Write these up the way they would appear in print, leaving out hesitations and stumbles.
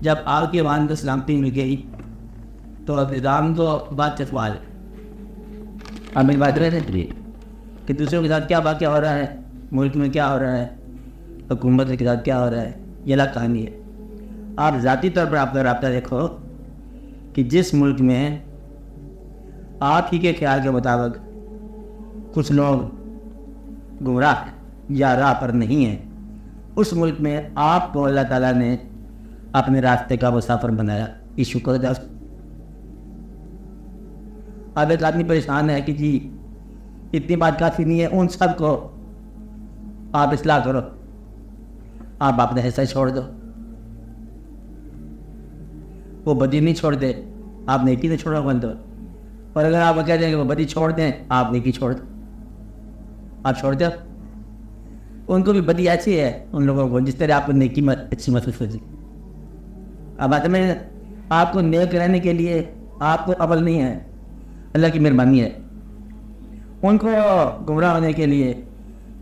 جب آپ کی وان کو سلامتی مل گئی تو نظام کو بات چسوا لے. آپ میری بات رہے تھے کہ دوسروں کے ساتھ کیا واقعہ ہو رہا ہے, ملک میں کیا ہو رہا ہے, حکومت کے ساتھ کیا ہو رہا ہے, یہ الگ کہانی ہے. آپ ذاتی طور پر آپ کا رابطہ دیکھو کہ جس ملک میں آپ ہی کے خیال کے مطابق کچھ لوگ گمراہ یا راہ پر نہیں ہیں, اس ملک میں آپ کو اللہ تعالیٰ نے اپنے راستے کا مسافر بنایا. یہ شکر ادا. اب ایک آدمی پریشان ہے کہ جی اتنی بات کافی نہیں ہے, ان سب کو آپ اصلاح کرو, آپ اپنا حصہ چھوڑ دو. وہ بدی نہیں چھوڑتے, آپ نیکی نہیں چھوڑو بند دو. اور اگر آپ کہہ دیں کہ وہ بدی چھوڑ دیں, آپ نیکی چھوڑ دو. آپ چھوڑ دو, ان کو بھی بدی ایسی ہے ان لوگوں کو جس طرح آپ کو نیکی اچھی محسوس ہوتی. اب آتے میں آپ کو نیک رہنے کے لیے آپ کو عمل نہیں ہے, اللہ کی مہربانی ہے. ان کو گمراہ ہونے کے لیے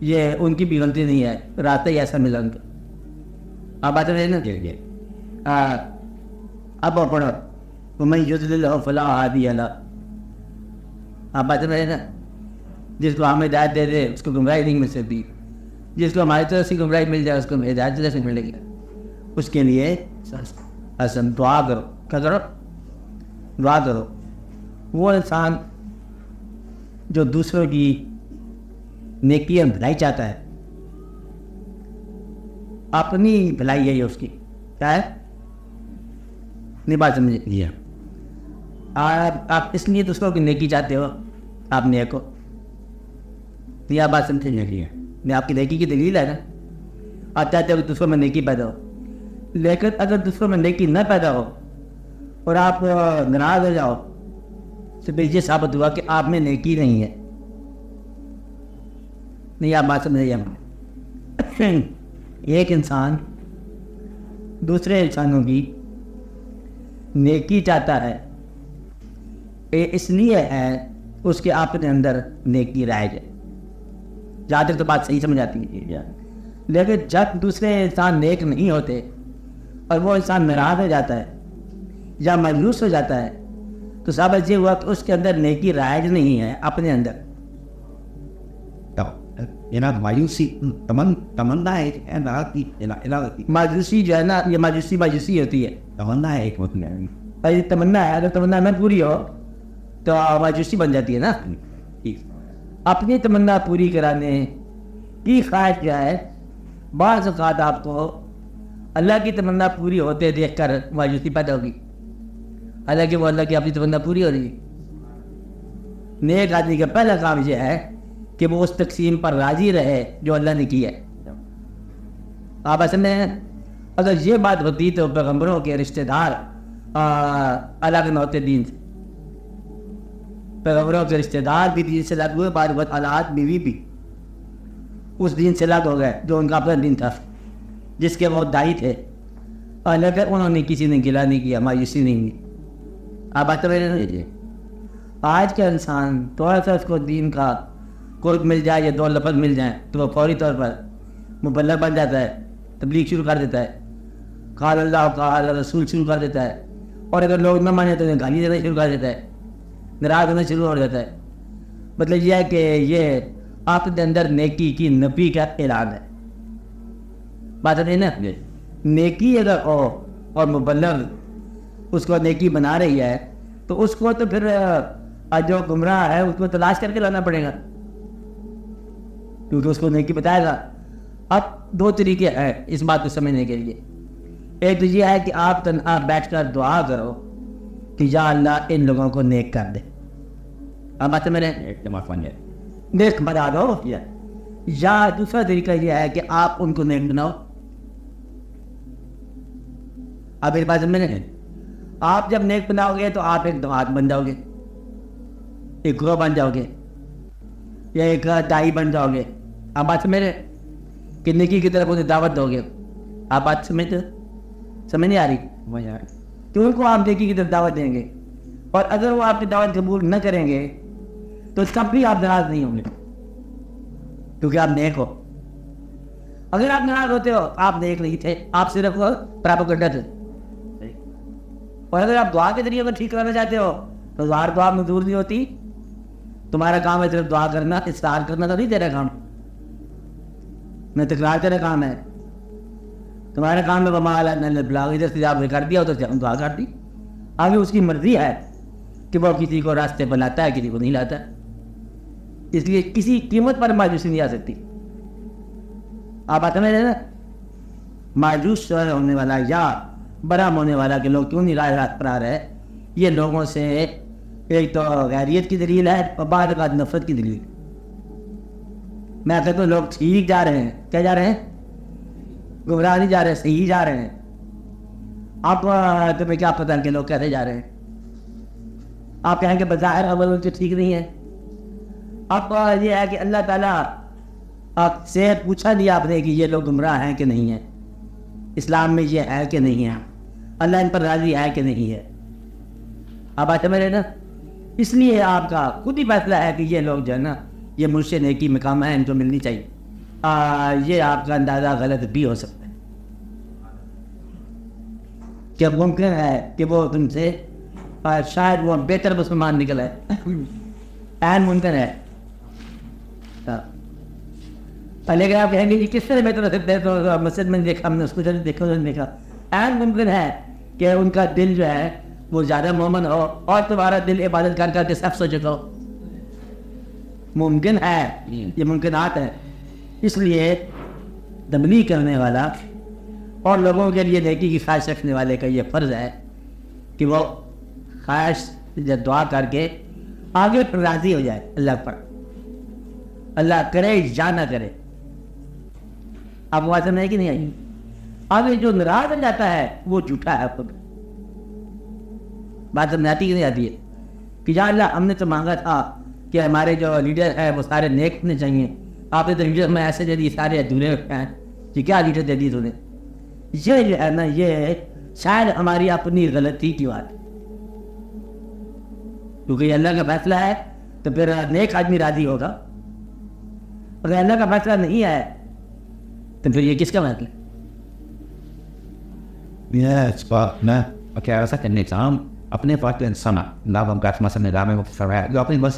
یہ ان کی بھی غلطی نہیں ہے, راستہ ہی ایسا ملا ان کو. آپ آتے رہے نا اب اور پڑھو وَمَن يُضْلِلْهُ فَلَا هَادِيَ لَهُ. آپ آتے رہے نا, جس کو ہم ہدایت دے دے اس کو گمراہی نہیں مل سکتی, جس کو ہماری طرف سے گمراہی مل جائے اس کو ہدایت طرف سے ملے گی. اس کے لیے دعا کرو. کیا کرو؟ دعا کرو. وہ انسان جو دوسروں کی نیکی اور بھلائی چاہتا ہے, اپنی بھلائی ہے یہ اس کی, کیا ہے نہیں بات سمجھے. آپ اس لیے دوسروں کی نیکی چاہتے ہو, آپ نیک ہو. یہ آپ بات سمجھے نہیں, آپ کی نیکی کی دلیل ہے نا. آپ چاہتے ہو کہ دوسروں میں نیکی پیدا ہو, لیکن اگر دوسروں میں نیکی نہ پیدا ہو اور آپ ناراض ہو جاؤ تو پھر یہ ثابت ہوا کہ آپ میں نیکی نہیں ہے. نہیں آپ بات سمجھے. ایک انسان دوسرے انسانوں کی نیکی چاہتا ہے, اس لیے ہے اس کے اپنے اندر نیکی رائج ہے. جہاں تک تو بات صحیح سمجھ آتی ہے. لیکن جب دوسرے انسان نیک نہیں ہوتے اور وہ انسان ناراض ہو جاتا ہے یا مایوس ہو جاتا ہے تو ثابت یہ ہوا کہ اس کے اندر نیکی رائج نہیں ہے اپنے اندر. مایوسی تمنا ہے, مایوسی جو ہے نا, یہ مایوسی ہوتی ہے. تمنا ہے ایک مطلب تمنا ہے, اگر تمنا نہ پوری ہو تو مایوسی بن جاتی ہے نا. اپنی تمنا پوری کرانے کی خواہش جو ہے, بعض اوقات آپ کو اللہ کی تمنا پوری ہوتے دیکھ کر مایوسی پیدا ہوگی, حالانکہ وہ اللہ کی اپنی تمنا پوری ہو رہی ہے. نیک آدمی کا پہلا کام یہ ہے کہ وہ اس تقسیم پر راضی رہے جو اللہ نے کی ہے. آپ اصل میں اگر یہ بات ہوتی تو پیغمبروں کے رشتہ دار الگ نہ ہوتے دین سے. پیغمبروں کے رشتہ دار بھی دین سے الگ ہوئے, بعد وقت حالات بیوی بھی اس دین سے الگ ہو گئے جو ان کا اپنا دین تھا, جس کے وہ دائی تھے, لیکن انہوں نے کسی نے گلا نہیں کیا, مایوسی نہیں کی. آپ بات میرے آج کا انسان تھوڑا سا اس کو دین کا قرب مل جائے یا دو لفظ مل جائیں تو وہ فوری طور پر مبلغ بن جاتا ہے, تبلیغ شروع کر دیتا ہے, قال اللہ قال رسول شروع کر دیتا ہے, اور اگر لوگ نہ مانے تو انہیں گالی دینا شروع کر دیتا ہے, ناراض ہونا شروع ہو جاتا ہے. مطلب یہ ہے کہ یہ آپ کے اندر نیکی کی نفی کا اعلان ہے. بات نہیں نا, نیکی اگر ہو اور مبلغ اس کو نیکی بنا رہی ہے تو اس کو تو پھر جو گمراہ ہے اس کو تلاش کر کے لانا پڑے گا, کیونکہ اس کو نیکی بتائے گا. اب دو طریقے ہیں اس بات کو سمجھنے کے لیے. ایک تو یہ ہے کہ آپ تنہا بیٹھ کر دعا کرو کہ یا اللہ ان لوگوں کو نیک کر دے. اب بات میں نیک بنا دو. یا دوسرا طریقہ یہ ہے کہ آپ ان کو نیک بناؤ. اب ایک بات میں آپ جب نیک بناؤ گے تو آپ ایک دعات بن جاؤ گے, ایک گروہ بن جاؤ گے, یا ایک دائی بن جاؤ گے. آپ بات میرے کہ نیکی کی طرف انہیں دعوت دو گے. آپ بات سمجھ نہیں آ رہی؟ تو ان کو آپ نیکی کی طرف دعوت دیں گے, اور اگر وہ آپ کی دعوت قبول نہ کریں گے تو تب بھی آپ ناراض نہیں ہوں گے, کیونکہ آپ نیک ہو. اگر آپ ناراض ہوتے ہو آپ نیک نہیں تھے, آپ صرف پراپوگنڈا تھے. اور اگر آپ دعا کے ذریعے اگر ٹھیک کرنا چاہتے ہو تو ظاہر دعا منظور نہیں ہوتی. تمہارا کام ہے صرف دعا کرنا, اصرار کرنا تو نہیں تیرا کام, نہ تکرار تیرا کام ہے. تمہارا کام ہے وما علینا الا البلاغ, ادھر سے آپ نے کر دیا ادھر سے ہم دعا کر دی. آگے اس کی مرضی ہے کہ وہ کسی کو راستے پر لاتا ہے, کسی کو نہیں لاتا. اس لیے کسی قیمت پر مایوسی نہیں آ سکتی. آپ آتے میں نا مایوس ہونے والا یا برہم ہونے والا کہ لوگ کیوں نہیں راست پر آ رہے, یہ لوگوں سے ایک تو غیریت کی دلیل ہے اور بعد اوقات نفرت کی دلیل. میں کہتا ہوں لوگ ٹھیک جا رہے ہیں, کیا جا رہے ہیں, گمراہ نہیں جا رہے, صحیح جا رہے ہیں. آپ تمہیں کیا پتہ کہ لوگ کیسے جا رہے ہیں؟ آپ کہیں کہ بظاہر عمل ان سے ٹھیک نہیں ہے. آپ یہ ہے کہ اللہ تعالیٰ آپ سے پوچھا نہیں آپ نے کہ یہ لوگ گمراہ ہیں کہ نہیں ہیں, اسلام میں یہ ہے کہ نہیں ہے, اللہ ان پر راضی ہے کہ نہیں ہے. آپ آتے میرے نا, اس لیے آپ کا خود ہی فیصلہ ہے کہ یہ لوگ جو ہے نا یہ مرشد نیکی مقام ہیں, ان کو ملنی چاہیے. یہ آپ کا اندازہ غلط بھی ہو سکتا ہے کہ ممکن ہے کہ وہ تم سے شاید وہ بہتر مسلمان نکل ہے, این ممکن ہے. لیکن آپ کہیں گے یہ کس طرح بہتر ہو سکتا ہے, تو مسجد میں دیکھا ہم نے, اس کو جو دیکھا انہوں نے دیکھا. این ممکن ہے کہ ان کا دل جو ہے وہ زیادہ مومن ہو اور تمہارا دل عبادت کر کر کے سخت ہو چکا ہو. ممکن ہے, یہ ممکنات ہے. اس لیے تبلیغ کرنے والا اور لوگوں کے لیے نیکی کی خواہش رکھنے والے کا یہ فرض ہے کہ وہ خواہش دعا کر کے آگے پر راضی ہو جائے اللہ پر, اللہ کرے یا نہ کرے. آپ کو واضح نہیں کہ نہیں آئی. آگے جو ناراض ہو جاتا ہے وہ جھوٹا ہے. خود بات سمجھ آتی کہ نہیں آتی ہے کہ یا اللہ ہم نے تو مانگا تھا کہ ہمارے جو لیڈر ہیں وہ سارے نیک ہونے چاہیے, آپ نے تو لیڈر میں ایسے دے دی سارے ادھورے ہیں, یہ کیا لیڈر دے دی تو نے. یہ جو ہے نا یہ شاید ہماری اپنی غلطی کی بات ہے, کیونکہ یہ اللہ کا فیصلہ ہے تو پھر نیک آدمی راضی ہوگا. اگر اللہ کا فیصلہ نہیں ہے تو پھر یہ کس کا فیصلہ ہے؟ Yes, but no. Okay, I was like an exam. اپنے پاس تو انسان لا ہم کا مسئلہ نظام میں مختصر ہے جو اپنی بس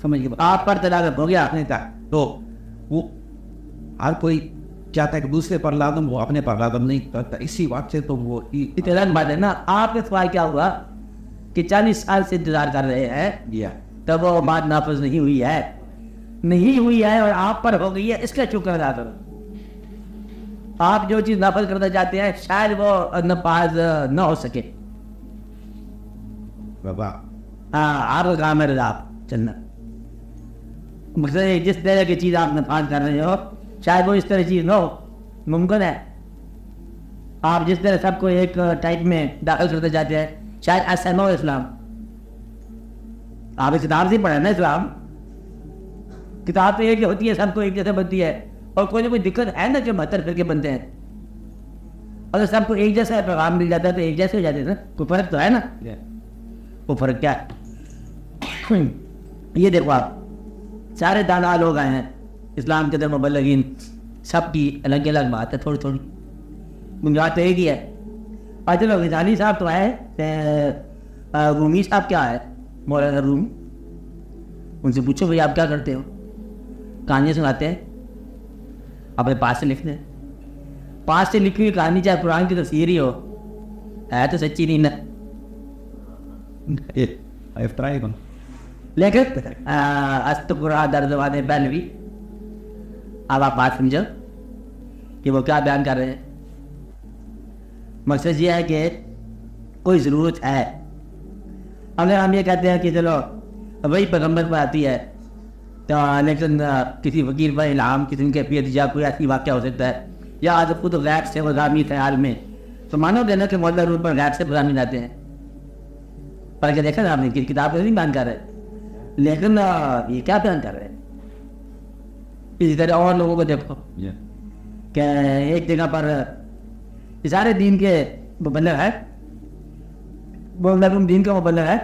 سمجھ گئے. آپ پر طلاق ہو گیا اپنے تک تو وہ ہر کوئی چاہتا ہے کہ دوسرے پر لازم, وہ اپنے پر لازم نہیں کرتا. اسی وقت سے تو وہ اتنا بات ہے نا. آپ کے سوال کیا ہوا کہ 40 سال سے انتظار کر رہے ہیں تب وہ بات نافذ نہیں ہوئی ہے, نہیں ہوئی ہے اور آپ پر ہو گئی ہے, اس کا شکر ادا کرو. آپ جو چیز نافذ کرنا چاہتے ہیں شاید وہ نفاذ نہ ہو سکے. بابا آپ کا کام ہے رضا چلنا. مقصد جس طرح کی چیز آپ نفاذ کر رہے ہو شاید وہ اس طرح چیز نہ ہو. ممکن ہے آپ جس طرح سب کو ایک ٹائپ میں داخل کرتے جاتے ہیں شاید ایسا نہ ہو اسلام. آپ کتاب سے پڑھیں نا اسلام, کتاب تو ایک ہوتی ہے, سب کو ایک جیسے بنتی ہے, اور کوئی نہ کوئی دقت ہے نا جو 72 فرقے بنتے ہیں. اگر سب کو ایک جیسا پیغام مل جاتا ہے تو ایک جیسے ہو جاتے ہیں نا. کوئی فرق تو ہے نا. وہ فرق کیا ہے؟ یہ دیکھو آپ سارے دانا لوگ آئے ہیں اسلام کے در مبلغین, سب کی الگ الگ بات ہے, تھوڑی تھوڑی بنیاد تو ایک ہی ہے. آج لوگ غزالی صاحب تو آئے, رومی صاحب کیا ہے, مولانا رومی, ان سے پوچھو بھائی آپ کیا کرتے ہو, کہانیاں سناتے ہیں, اپنے پاس سے لکھتے ہیں. پاس سے لکھی ہوئی کہانی چاہے قرآن کی تفسیر ہی ہو, ہے تو سچی نہیں نا. لیکن قرآن در زبان بلوی. اب آپ بات سمجھو کہ وہ کیا بیان کر رہے ہیں. مقصد یہ ہے کہ کوئی ضرورت ہے. اگر ہم یہ کہتے ہیں کہ چلو وہی پیغمبر پر آتی ہے تو لیکن کسی فقیر پر الہام کسی کی کیفیت یا کوئی ایسی واقعہ ہو سکتا ہے, یا آج خود غیب سے مضامین خیال میں, تو مانو گے نا کہ مولا روم پر غیب سے مضامین آتے ہیں. پڑھ کے دیکھا نا آپ نے کہ کتاب نہیں بیان کر رہے, لیکن یہ کیا بیان کر رہے ہیں. اسی طرح اور لوگوں کو دیکھو کہ ایک جگہ پر سارے دین کے مبلغ ہے, مولا روم دین کا مبلغ ہے.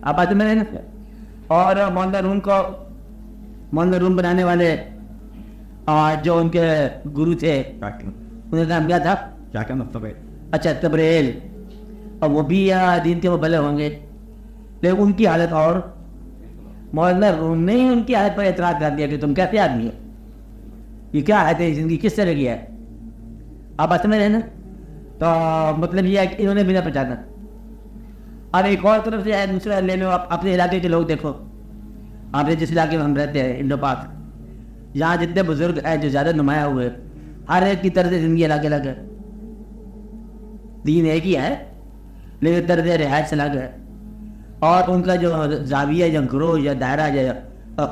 آپ آتے میں نا, اور مولا روم کو مولا روم بنانے والے اور جو ان کے گرو تھے ان کا نام کیا تھا, کیا مطلب ہے, اچھا تبریل. اور وہ بھی دین کے وہ بھلے ہوں گے، لیکن ان کی حالت اور مولانا روم نے ہی ان کی حالت پر اعتراض کر دیا کہ تم کیسے آدمی ہو، یہ کیا ہے، زندگی کس طرح کی ہے. آپ بات میں رہنا، تو مطلب یہ ہے کہ انہوں نے بھی نہ پہچانا. اور ایک اور طرف سے ہے دوسرے لے لو، آپ اپنے علاقے کے لوگ دیکھو، آپ نے جس علاقے میں ہم رہتے ہیں انڈو پاک، یہاں جتنے بزرگ ہیں جو زیادہ نمایاں ہوئے، ہر ایک کی طرز زندگی الگ الگ ہے. دین ایک ہی ہے لیکن طرز رہائش الگ ہے، اور ان کا جو زاویہ یا گروہ یا دائرہ یا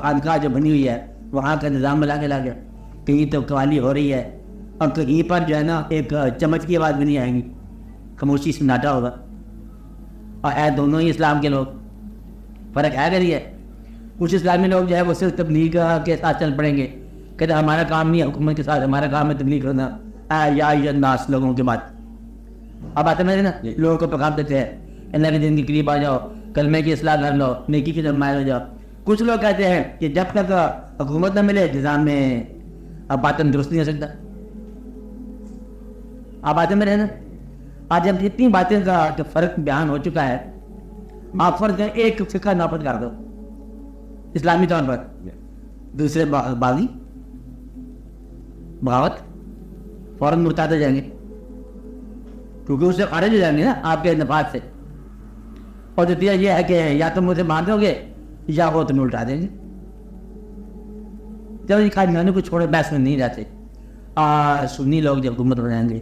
خانقاہ جو بنی ہوئی ہے وہاں کا نظام الگ الگ ہے. کہیں تو قوالی ہو رہی ہے اور کہیں پر جو ہے نا ایک چمچ کی آواز بھی نہیں آئے گی، خاموشی سناٹا ہوگا. اور ہے دونوں ہی اسلام کے لوگ، فرق ہے اگر یہ ہے. کچھ اسلامی لوگ جو ہے وہ صرف تبلیغ کے ساتھ چل پڑیں گے، کہتے ہیں ہمارا کام نہیں ہے حکومت کے ساتھ، ہمارا کام ہے تبلیغ کرنا، یا الناس لوگوں کے بعد. اب آتے میں نا لوگوں کو پیغام دیتے ہیں اللہ کے دین کے قریب آ جاؤ، کلمے کی اصلاح کر لو، نیکی کی طرف مائل ہو جاؤ. کچھ لوگ کہتے ہیں کہ جب تک حکومت نہ ملے نظام میں اب باطن درست نہیں ہو سکتا. آپ آتے میں رہنا. آج جب اتنی باتیں کا جو فرق بیان ہو چکا ہے، آپ فرض کریں ایک فقہ نافذ کر دو اسلامی طور پر، دوسرے باغی بغاوت فوراً مرتاد ہو جائیں گے، کیونکہ اس سے خارج ہو جائیں گے نا آپ کے نفاذ سے. اور نتیجہ یہ ہے کہ یا تم مجھے مان دو گے یا وہ تمہیں الٹا دیں گے. جب یہ خاندانوں کو چھوڑے بحث میں نہیں رہتے. سنی لوگ جب حکومت بنائیں گے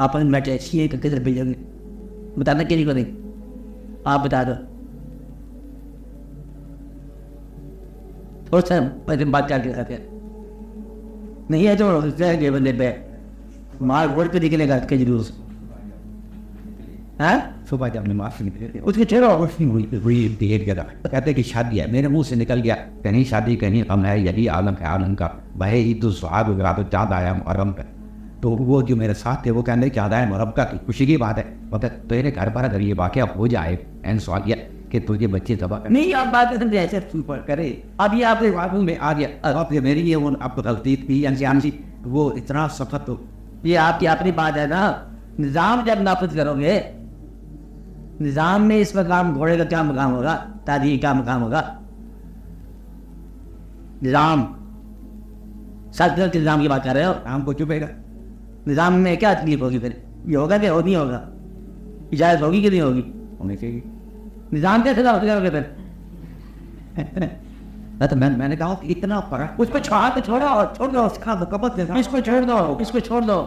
آپ ان بیٹھے شیعہ کا کدھر بھیجیں گے، بتانا کہ نہیں کریں گے؟ آپ بتا دو تھوڑا سا بات کر کے کھاتے نہیں ہے تو رہیں گے بندے پہ مار گوڑ پہ نکلے گا کے جلوس. ہاں صبح جب نماز اس کے چہرہ کہتے کہ شادی ہے، میرے منہ سے نکل گیا کہیں شادی کہیں غم ہے، یہی عالم ہے عالم کا بھائی عید الصحاب وغیرہ تو یاد آیا محرم کا. تو وہ جو میرے ساتھ تھے وہ کہنے کہ یاد آیا محرم کا، خوشی کی بات ہے. مطلب تیرے گھر پر اگر یہ واقعہ ہو جائے این سوال یہ کہ تجھے بچے دبا نہیں، آپ بات کرتے ایسے کرے. اب یہ آپ کے واقعوں میں آ گیا، اب میری یہ آپ کو غلطی تھی انجان وہ اتنا سخت ہو. یہ آپ کی اپنی بات ہے نا. نظام جب نافذ کرو گے، نظام میں اس مقام گھوڑے کا کیا مقام ہوگا، تاریخ کا مقام ہوگا. نظام سلطنت کے نظام کی بات کر رہے ہو، ہم کو چپے گا. نظام میں کیا تکلیف ہوگی؟ پھر یہ ہوگا کہ نہیں ہوگا، اجازت ہوگی کہ نہیں ہوگی؟ ہونے چاہیے. نظام کیسے نافذ کرو گے پھر؟ تو میں نے کہا کہ اتنا فرق اس پہ چھوڑ دو اس کو چھوڑ دو.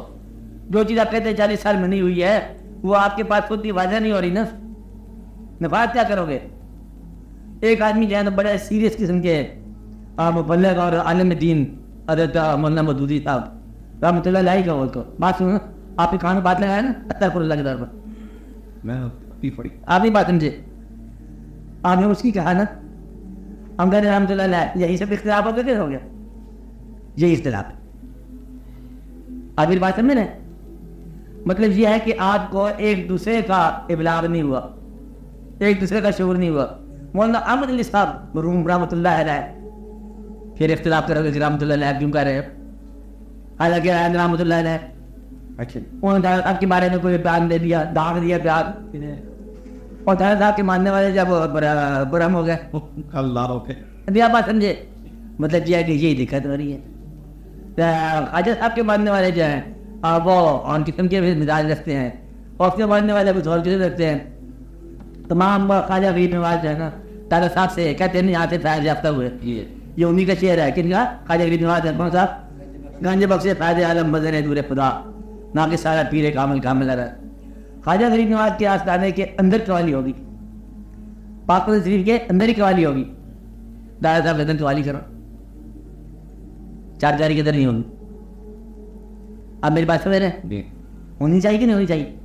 جو چیز آپ کہتے ہیں 40 سال میں نہیں ہوئی ہے وہ آپ کے پاس خود کی واضح نہیں ہو رہی نا. نفاذ کیا کرو گے؟ ایک آدمی جو ہے نا بڑے سیریس قسم کے مبلغ اور عالم دین حضرت مولانا مودودی صاحب رحمۃ اللہ علیہ کا وہ کو بات سنو، آپ کے کان میں بات لگایا نا اتر اللہ کے دور پر، میں آپ نہیں بات سمجھے. آپ نے اس کی کہا نا ہم کہتے ہیں رحمۃ اللہ علیہ، یہی سب اختلاف ہو گیا. یہی اختلاف آپ میری بات سمجھ رہے ہیں؟ مطلب یہ ہے کہ آپ کو ایک دوسرے کا ابلاغ نہیں ہوا، ایک دوسرے کا شعور نہیں ہوا. مولانا احمد علی صاحب مرحوم رحمۃ اللہ علیہ پھر اختلاف کرو گے کہ رحمۃ اللہ علیہ کیوں کہہ رہے ہیں، حالانکہ رحمۃ اللہ علیہ اچھا انہوں نے آپ کے بارے میں کوئی بیان دے دیا، داغ دیا پیار، اور دادا صاحب کے ماننے والے جب برہم ہو گئے. اللہ ابھی آپ بات سمجھے؟ مطلب یہ ہے کہ یہی دقت ہو رہی ہے. خواجہ صاحب کے ماننے والے جو ہیں وہ ان قسم کے مزاج رکھتے ہیں، اور اس کے ماننے والے کچھ اور چیزیں رکھتے ہیں. تمام خواجہ غریب نواز جو ہے نا دادا صاحب سے کہتے ہیں یہاں سے فائدہ یافتہ ہوئے. یہ انہیں کا شعر ہے، کن کا؟ خواجہ غریب نواز ہے. کون صاحب؟ گنج بخش فائدہ عالم بزر دور خدا نہ کہ سارا پیر کامل رہا. خواجہ غریب نواز کے آستانے کے اندر قوالی ہوگی، پاک شریف کے اندر ہی قوالی ہوگی. دادا صاحب ادھر قوالی کرو، چار جاری کے ادھر نہیں ہوگی. آپ میری بات سمجھ رہے ہیں؟ ہونی چاہیے کہ نہیں ہونی چاہیے؟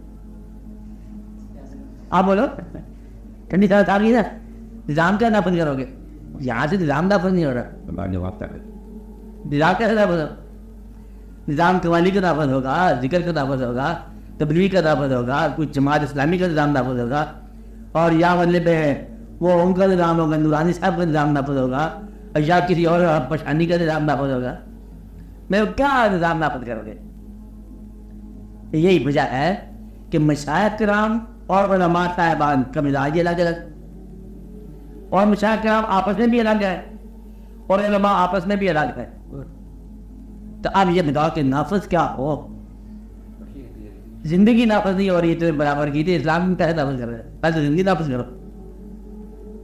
آپ بولو. ٹھنڈی سال آ گئی نا، نظام کیا نافذ کرو گے؟ یہاں سے نظام نافذ نہیں ہو رہا. نظام کیسے نافذ ہوگا؟ نظام قوالی کا نافذ ہوگا، ذکر کا نافذ ہوگا، تبلیغ کا نافذ ہوگا، کچھ جماعت اسلامی کا نظام نافذ ہوگا، اور یا مطلب وہ ان کا نظام ہوگا، نورانی صاحب کا نظام نافذ ہوگا، اور یا کسی اور پشانی کا نظام نافذ ہوگا. میں کیا نظام نافذ کرو گے؟ یہی وجہ ہے کہ مشائخ کرام اور علماء صاحبان کا مزاج الگ الگ, اور مشائخ کرام آپس میں بھی الگ ہے, اور علماء آپس میں بھی الگ ہے. تو اب یہ بتاؤ کہ نافذ کیا ہو, زندگی نافذ نہیں ہو رہی تو برابر کی تھی اسلام میں کیسے نافذ کر رہے ہیں؟ پہلے زندگی نافذ کرو,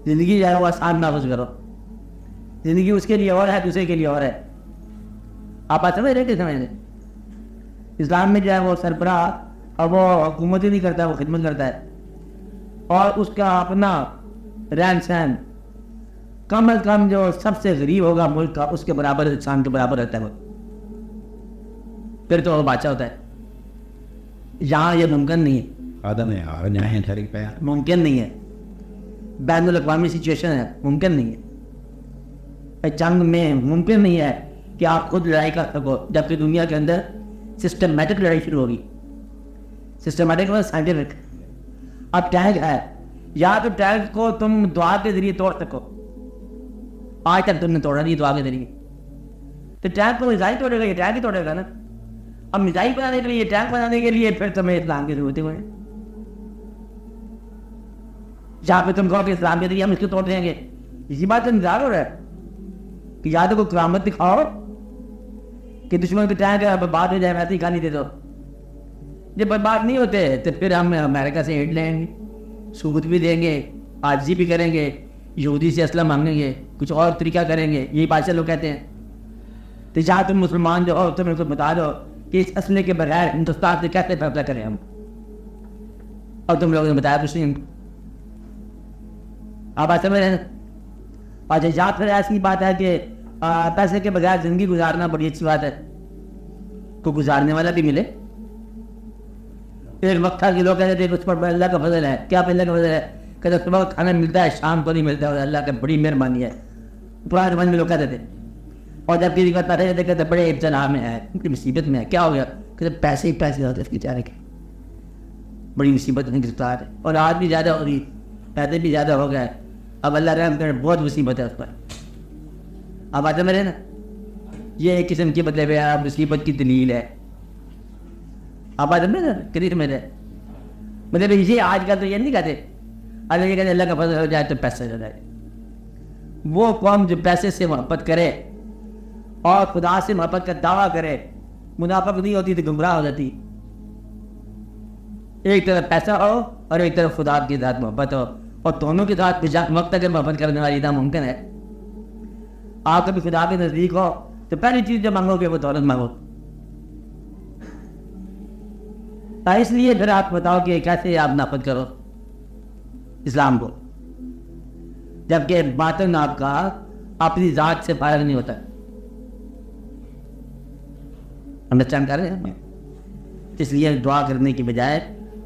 زندگی جو ہے وہ آسان نافذ کرو. زندگی اس کے لیے اور ہے, دوسرے کے لیے اور ہے. آپ بات سمجھ رہے کہ سمجھ رہے؟ اسلام میں جو ہے وہ سربراہ اور وہ حکومت ہی نہیں کرتا, وہ خدمت کرتا ہے, اور اس کا اپنا رہن سہن کم از کم جو سب سے غریب ہوگا ملک کا اس کے برابر, انسان کے برابر رہتا ہے وہ, پھر تو وہ بادشاہ ہوتا ہے. یہاں یہ ممکن نہیں ہے, آدم ہے اور نہایت طریق پہ ممکن نہیں ہے. بین الاقوامی سچویشن ہے, ممکن نہیں ہے. جنگ میں ممکن نہیں ہے کہ آپ خود لڑائی کر سکو, جبکہ دنیا کے اندر سسٹمیٹک لڑائی شروع ہوگی. سسٹمیٹک اور سائنٹیفک. اب ٹینک ہے, یا تو ٹینک کو تم دعا کے ذریعے توڑ سکو, آج تک تم نے توڑا نہیں دعا کے ذریعے, تو ٹینک کو میزائل توڑے گا, یہ ٹینک ہی توڑے گا نا. اب میزائل بنانے کے لیے, ٹینک بنانے کے لیے پھر تمہیں اسلام کی ضرورت ہے. جہاں پہ تم کہو کہ اسلام کے ذریعے ہم اس کو توڑ دیں گے, اسی بات کا انتظار ہو رہا ہے کہ یا تو کوئی کرامت دکھاؤ کہ دشمن کے ٹینک برباد ہو جائے, ویسے ہی گالی دے دو. جب برباد نہیں ہوتے تو پھر ہم امریکہ سے ایڈ لیں گے, سود بھی دیں گے, عاجزی بھی کریں گے, یہودی سے اسلحہ مانگیں گے, کچھ اور طریقہ کریں گے. یہی بادشاہ لوگ کہتے ہیں. تو جہاں تم مسلمان جو ہو تم ان کو بتا دو کہ اس اسلحے کے بغیر ہندوستان سے کیسے فیصلہ کریں ہم, اور تم لوگوں نے بتایا کچھ نہیں. آپ بات سمجھ رہے ہیں؟ اچھا, یا پھر ایسی بات ہے کہ پیسے کے بغیر زندگی گزارنا بڑی اچھی بات ہے, کو گزارنے والا بھی ملے. ایک وقت تھا کہ لوگ کہتے تھے اس پر اللہ کا فضل ہے. کیا اللہ کا فضل ہے؟ کہتے صبح کھانا ملتا ہے, شام کو نہیں ملتا, اور اللہ کا بڑی مہربانی ہے. پرانے زمانے میں لوگ کہتے تھے. اور جب کسی کو پیسے دیتے کہتے بڑے ابتلا میں ہے, مصیبت میں ہے. کیا ہو گیا؟ کہتے پیسے ہی پیسے ہوتے اس بیچارے کے, بڑی مصیبت میں گرفتار ہے. اور آج بھی زیادہ ہو رہی, پیسے بھی زیادہ ہو گئے. اب اللہ رحم کرے, بہت مصیبت ہے اس پر. اب آتے میرے نا, یہ ایک قسم کی مطلب ہے مصیبت کی دلیل ہے. اب آتے میرے کدھر میرے مطلب یہ آج کل تو یہ نہیں کہتے اللہ یہ کہتے اللہ کا فضل ہو جائے تو پیسے ہو جائے. وہ قوم جو پیسے سے محبت کرے اور خدا سے محبت کا دعویٰ کرے, منافق نہیں ہوتی تو گمراہ ہو جاتی. ایک طرف پیسہ ہو اور ایک طرف خدا کی ذات محبت ہو, اور دونوں کے ساتھ وقت اگر محبت کرنے والی ناممکن ہے. آپ کبھی خدا کے نزدیک ہو تو پہلی چیز جو مانگو گے وہ دولت مانگو. اس لیے پھر آپ بتاؤ کہ کیسے آپ نافذ کرو اسلام کو, جبکہ باطن آپ کا اپنی ذات سے فارغ نہیں ہوتا. انڈرسٹینڈ کر رہے ہیں؟ اس لیے دعا کرنے کی بجائے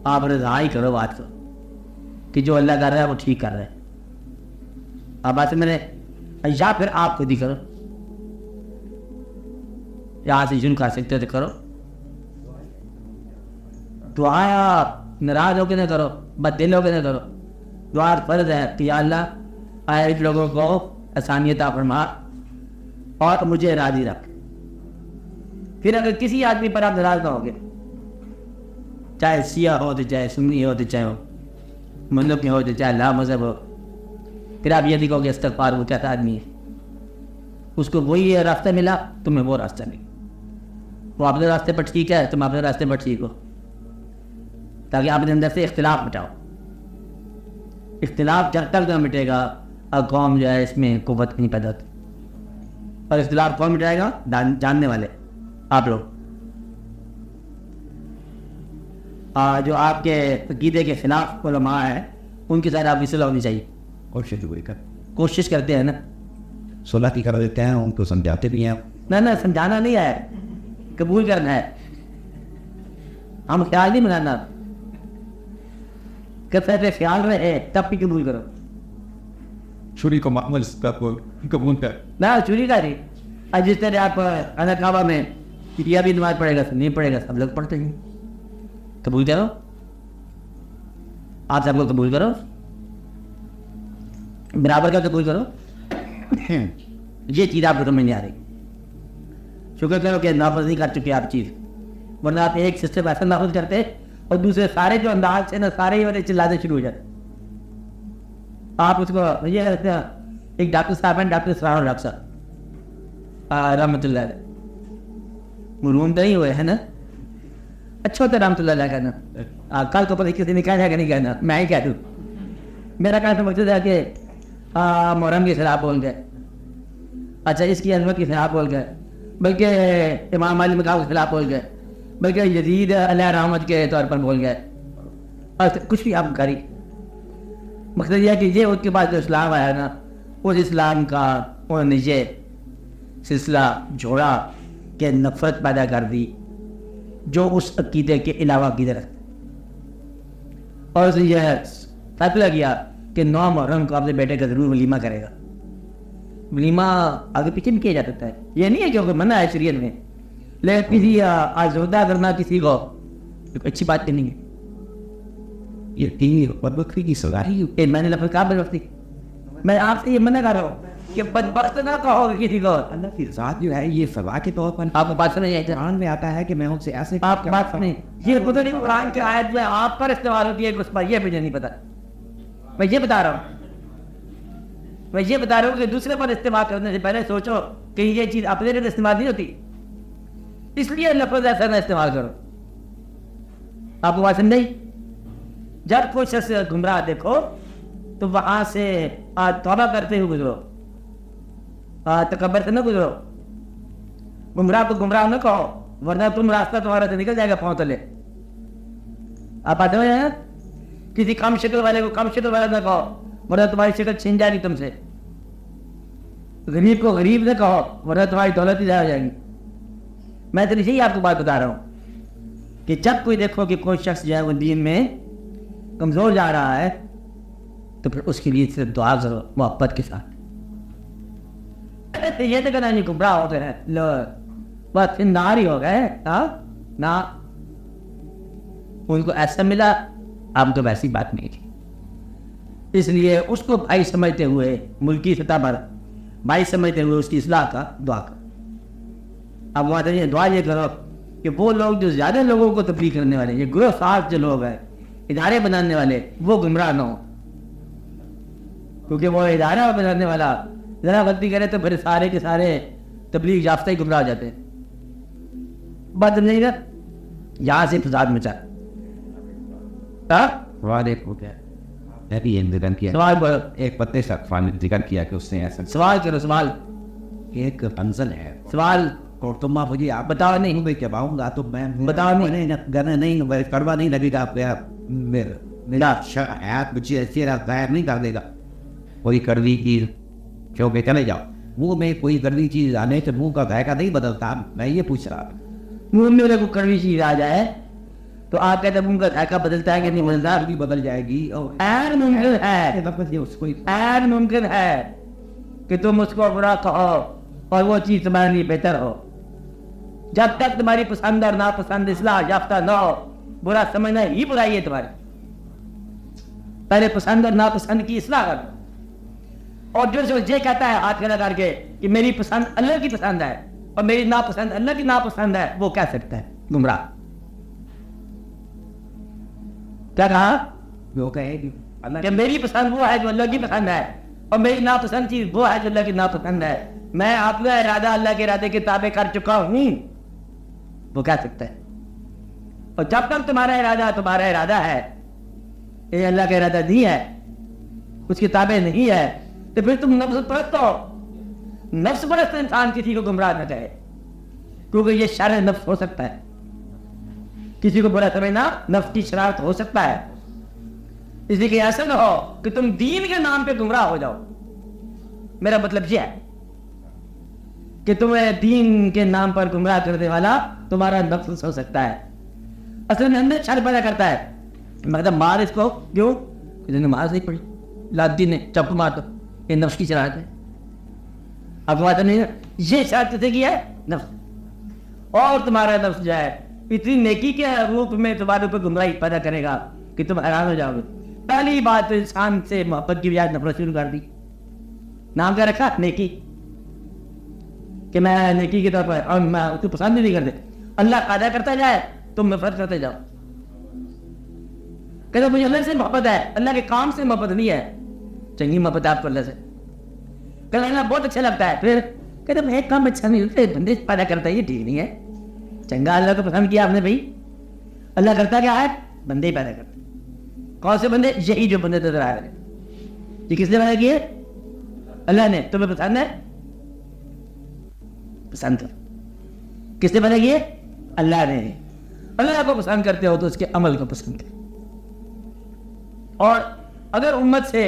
آپ رضا ہی کرو بات کو کہ جو اللہ کر رہا ہے وہ ٹھیک کر رہا ہے. آپ بات میں نے, یا پھر آپ خود ہی کرو, یہاں سے جن کر سکتے تو کرو. دعائیں آپ ناراض ہو کے نہ کرو, بد دل ہو کے نہ کرو. دعا فرض ہے کہ یا اللہ آئے لوگوں کو آسانیت فرما اور مجھے راضی رکھ. پھر اگر کسی آدمی پر آپ ناراض نہ ہوگے, چاہے سیاہ ہو تو چاہے سنی ہو تو چاہے مذہب میں ہو تو چاہے لا مذہب ہو, پھر آپ یہ دیکھو کہ استغفار وہ کیسا آدمی ہے, اس کو وہی راستہ ملا, تمہیں وہ راستہ نہیں. وہ اپنے راستے پر ٹھیک ہے, تم اپنے راستے پر ٹھیک ہو, تاکہ آپ اپنے اندر سے اختلاف مٹاؤ. اختلاف جب تک نہ مٹے گا اور قوم جو ہے اس میں قوت نہیں پیدا ہوتی. اور اختلاف کون مٹائے گا؟ جاننے والے آپ لوگ. جو آپ کے عقیدے کے خلاف علماء ہیں ان کے ساتھ آپ کی صلح ہونی چاہیے. کوشش کرتے ہیں نا, صلح کی کر دیتے ہیں, ان کو سمجھاتے بھی ہیں. نہ سمجھانا نہیں ہے, قبول کرنا ہے. ہم خیال نہیں بنانا, کیسے خیال رہے تب بھی قبول کرو. چھری کو معمول قبول کر نہ چوری کا نہیں. جس طرح آپ خانہ کعبہ میں یہ بھی نماز پڑھے گا, نہیں پڑھے گا, سب لوگ پڑھتے ہیں. قبول کرو, آپ سب کو قبول کرو, برابر کا قبول کرو. یہ چیز آپ کو سمجھ نہیں آ رہی. شکر کرو کہ نافذ نہیں کر چکے آپ چیز, ورنہ آپ ایک سسٹم ایسا نافذ کرتے اور دوسرے سارے جو انداز سے نا سارے ہی والے چلاتے شروع ہو جاتے. آپ اس کو یہ کہتے ہیں, ایک ڈاکٹر صاحب ہیں, ڈاکٹر سراؤ ڈاکٹر صاحب رحمۃ اللہ علیہ, مرون نہیں ہوئے ہیں نا, اچھا ہوتا ہے رحمۃ اللہ علیہ کہنا. کل تو پتہ کسی نے کہا ہے کہ نہیں کہنا, میں ہی کہہ دوں. میرا کہنے کا مقصد ہے کہ محرم کے خلاف بول گئے, اچھا اس کی عظمت کے خلاف بول گئے, بلکہ امام مالک مقام کے خلاف بول گئے, بلکہ یزید علیہ رحمت کے طور پر بول گئے, اور کچھ بھی آپ کری. مقصد یہ ہے کہ یہ ان کے بعد جو اسلام آیا نا, اس اسلام کا انہوں نے یہ سلسلہ جوڑا کہ نفرت پیدا کر دی جو اس عقیدے کے علاوہ عقیدے رکھتے, اور اسے یہ فیصلہ کیا کہ 9 محرم کو اپنے بیٹے کا ضرور ولیمہ کرے گا. ولیمہ آگے پیچھے بھی کیا جا سکتا ہے, یہ نہیں ہے کہ منع ہے شریعت میں, لیکن کسی آزودہ کرنا کسی کو اچھی بات نہیں ہے. یہ ٹی بدبختی کی سزا ہی. میں نے لفظ کہا بدبختی, میں آپ سے یہ منع کر رہا ہوں کہ بدبخت نہ کہو کسی کو. اللہ کی ذات جو ہے یہ سزا کے طور پر آپ کو بات سمجھ آئی؟ قرآن میں آتا ہے کہ میں ان سے ایسے آپ بات سنیں, یہ خود نہیں قرآن کی آیت میں آپ پر استعمال ہوتی ہے, اس پر یہ مجھے نہیں پتا. میں یہ بتا رہا ہوں کہ دوسرے پر استعمال کرنے سے پہلے سوچو کہ یہ چیز اپنے لیے استعمال نہیں ہوتی, اس لیے لفظ ایسا نہ استعمال کرو. آپ کو بات سمجھ؟ جب کوئی شخص گمراہ دیکھو تو وہاں سے توبہ کرتے ہوئے گزرو, تکبر سے نہ گزرو. گمراہ کو گمراہ نہ کہو, ورنہ تم راستہ تمہارا سے نکل جائے گا پاؤں تلے. آپ آتے ہوئے ہیں, کسی کم شکل والے کو کم شکل والا نہ کہو, ورنہ تمہاری شکل چھن جائے گی تم سے. غریب کو غریب نہ کہو, ورنہ تمہاری دولت ہی ضائع ہو جائے گی. میں تو یہی آپ کو بات بتا رہا ہوں کہ جب کوئی دیکھو کہ کوئی شخص جو ہے وہ دین میں کمزور جا رہا ہے تو پھر اس کے لیے صرف دعا کرو محبت کے ساتھ. یہ تو کہنا نہیں گمراہ ہوتے ہیں لو بس پھر نار ہی ہو گئے نہ, ان کو ایسا ملا, اب تو ویسی بات نہیں تھی. اس لیے اس کو بھائی سمجھتے ہوئے, ملکی سطح پر بھائی سمجھتے ہوئے اس کی اصلاح کا دعا کرو. اب وہاں دعا یہ کرو کہ وہ لوگ جو زیادہ لوگوں کو تبلیغ کرنے والے, یہ گروہ ساز جو لوگ ہیں, ادارے بنانے والے, وہ گمراہ نہ ہو. کیونکہ وہ ادارہ بنانے والا ذرا غلطی کرے تو پھر سارے کے سارے تبلیغ یافتہ ہی گمراہ ہو جاتے ہیں. بات نہیں نا, یہاں سے فساد مچا. سوال بولو, ایک پتے سے ذکر کیا کہ اس نے ایسا سوال کرو, سوال ایک منزل ہے, سوال اور تم مجھے آپ بتاؤ نہیں, میں کیا آؤں گا تو میں بتاؤ نہیں, گانا نہیں کڑوا نہیں لگے گا, میرا حیات مجھے ایسی غائب نہیں کر دے گا. کوئی کڑوی چیز کیونکہ چلے جاؤ, منہ میں کوئی کڑوی چیز آنے سے منہ کا ذائقہ نہیں بدلتا. میں یہ پوچھ رہا ہوں, منہ میں کوئی کڑوی چیز آ جائے تو آپ کہتے ہیں منہ کا ذائقہ بدلتا ہے کہ نہیں بدلتا؟ بھی بدل جائے گی. اور ممکن ہے کہ تم اس کو برا کہو اور وہ چیز تمہارے لیے بہتر ہو. جب تک تمہاری پسند اور ناپسند اصلاح یافتہ نہ ہو, برا سمجھنا ہی برائی ہے تمہاری. پہلے پسند اور ناپسند کی اصلاح کر. اور جو یہ کہتا ہے ہاتھ کھڑا کر کے کہ میری پسند اللہ کی پسند ہے اور میری ناپسند اللہ کی ناپسند ہے, وہ کہہ سکتا ہے گمراہ. کیا کہا؟ وہ کہے کہ میری پسند وہ ہے جو اللہ کی پسند ہے اور میری ناپسند چیز وہ ہے جو اللہ کی ناپسند ہے. میں آپ کا ارادہ اللہ کے ارادے کے تابع کر چکا ہوں, وہ کہہ سکتا ہے. اور جب تک تمہارا ارادہ ہے, یہ اللہ کا ارادہ نہیں ہے, اس کے تابع نہیں ہے, تو پھر تم نفس پرست ہو. نفس پرست انسان کسی کو گمراہ نہ کہے, کیونکہ یہ شرع نفس ہو سکتا ہے. کسی کو برا سمجھنا نفس کی شرارت ہو سکتا ہے. اس لیے کہ ایسا نہ ہو کہ تم دین کے نام پہ گمراہ ہو جاؤ. میرا مطلب یہ ہے کہ تمہیں دین کے نام پر گمراہ کرنے والا تمہارا نفس ہو سکتا ہے. اصل میں اندر شر پیدا کرتا ہے. مطلب مار اس کو, کیوں کہ نماز نہیں پڑھی, لادی نے چپ مار دو, یہ نفس کی شرارت ہے. اب بات نہیں, یہ شرارت کسے کی ہے؟ نفس. اور تمہارا نفس جو ہے اتنی نیکی کے روپ میں تمہارے اوپر گمراہی پیدا کرے گا کہ تم حیران ہو جاؤ گے. پہلی بات تو انسان سے محبت کی بجائے نفرت شروع کر دی. نام کیا رکھا؟ نیکی. کہ میں نیکی کی طرف اور میں اس کو پسند نہیں کرتے. اللہ قاعدہ کرتا جائے تم نفرت کرتے جاؤ. کہتے مجھے اللہ سے محبت ہے, اللہ کے کام سے محبت نہیں ہے. چنگی محبت ہے آپ کو اللہ سے, کہتے اللہ بہت اچھا لگتا ہے. پھر کہتے میں ایک کام اچھا نہیں لگتا, بندے پیدا کرتا ہے یہ ٹھیک نہیں ہے. چنگا اللہ کو پسند کیا آپ نے بھائی, اللہ کرتا کیا ہے, بندے ہی پیدا کرتے. کون سے بندے, یہی جو بندے نظر آ رہے ہیں. یہ کس نے پیدا کیے, اللہ نے. تمہیں پسند ہے, پسند کر. کس نے پیدا کیے, اللہ نے. اللہ کو پسند کرتے ہو تو اس کے عمل کو پسند کرو. اور اگر امت سے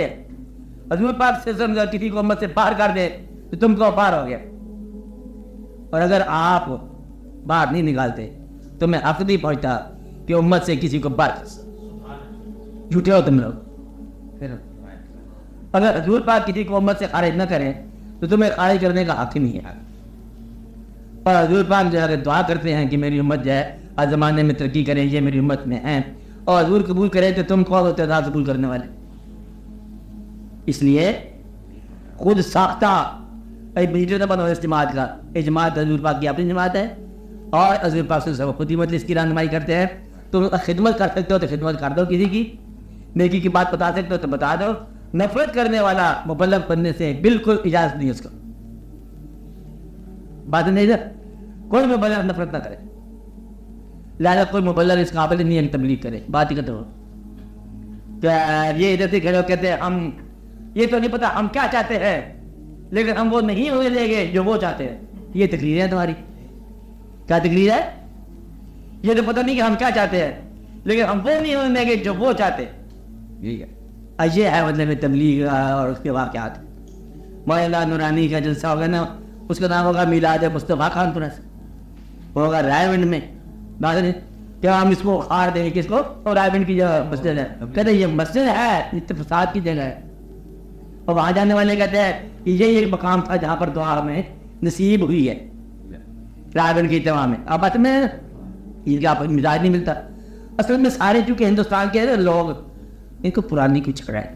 حضور پاک سے کسی کو امت سے باہر کر دے تو تم کو باہر ہو گیا, اور اگر آپ باہر نہیں نکالتے تو میں حق نہیں پہنچتا کہ امت سے کسی کو باہر کر سکتا. جھوٹے ہو تم لوگ. پھر اگر حضور پاک کسی کو امت سے خارج نہ کریں تو تمہیں خارج کرنے کا حق ہی نہیں ہے. اور حضور پاک جو ہے دعا کرتے ہیں کہ میری امت جو ہے آج زمانے میں ترقی کرے, یہ میری امت میں ہیں, اور حضور قبول کرے تو تم کون ہوتے ہو قبول کرنے والے. اس لیے خود ساختہ نہ بنو اس جماعت کا. یہ جماعت حضور پاک کی اپنی جماعت ہے, اور حضور پاک سے خود ہی مجلس کی رہنمائی کرتے ہیں. تم خدمت کر سکتے ہو تو خدمت کر دو, کسی کی نیکی کی بات بتا سکتے ہو تو بتا دو. نفرت کرنے والا مبلغ بننے سے بالکل اجازت نہیں اس کو. بات نہیں ہے, کوئی مبلغ نفرت نہ کرے. لہٰذا کوئی مبلغ اس قابل نہیں ہے تبلیغ کرے. بات ہی کرتے ہو یہ ادھر سے کھڑے ہو کہتے ہیں ہم یہ تو نہیں پتا ہم کیا چاہتے ہیں, لیکن ہم وہ نہیں ہونے دیں گے جو وہ چاہتے ہیں. یہ تقریر ہے تمہاری. کیا تقریر ہے, یہ تو پتہ نہیں کہ ہم کیا چاہتے ہیں لیکن ہم وہ نہیں ہونے دیں گے جو وہ چاہتے ہیں. یہ ہے مطلب تبلیغ اور اس کے واقعات. مولانا نورانی کا جلسہ ہوگا نا, اس کا نام ہوگا میلاد مصطفیٰ خان پورا سے, ہوگا رائے ونڈ میں. کیا ہم اس کو خار دیں گے کس کو, اور رائے ونڈ کی جو مسجد ہے, کہتے ہیں یہ مسجد ہے فساد کی جگہ ہے. اور وہاں جانے والے کہتے ہیں کہ یہ ایک مقام تھا جہاں پر دعا ہمیں نصیب ہوئی ہے رائے ونڈ کی اجتماع میں. اب بات میں ان کا مزاج نہیں ملتا. اصل میں سارے چونکہ ہندوستان کے لوگ ان کو پرانی کچھ جھگڑا ہے.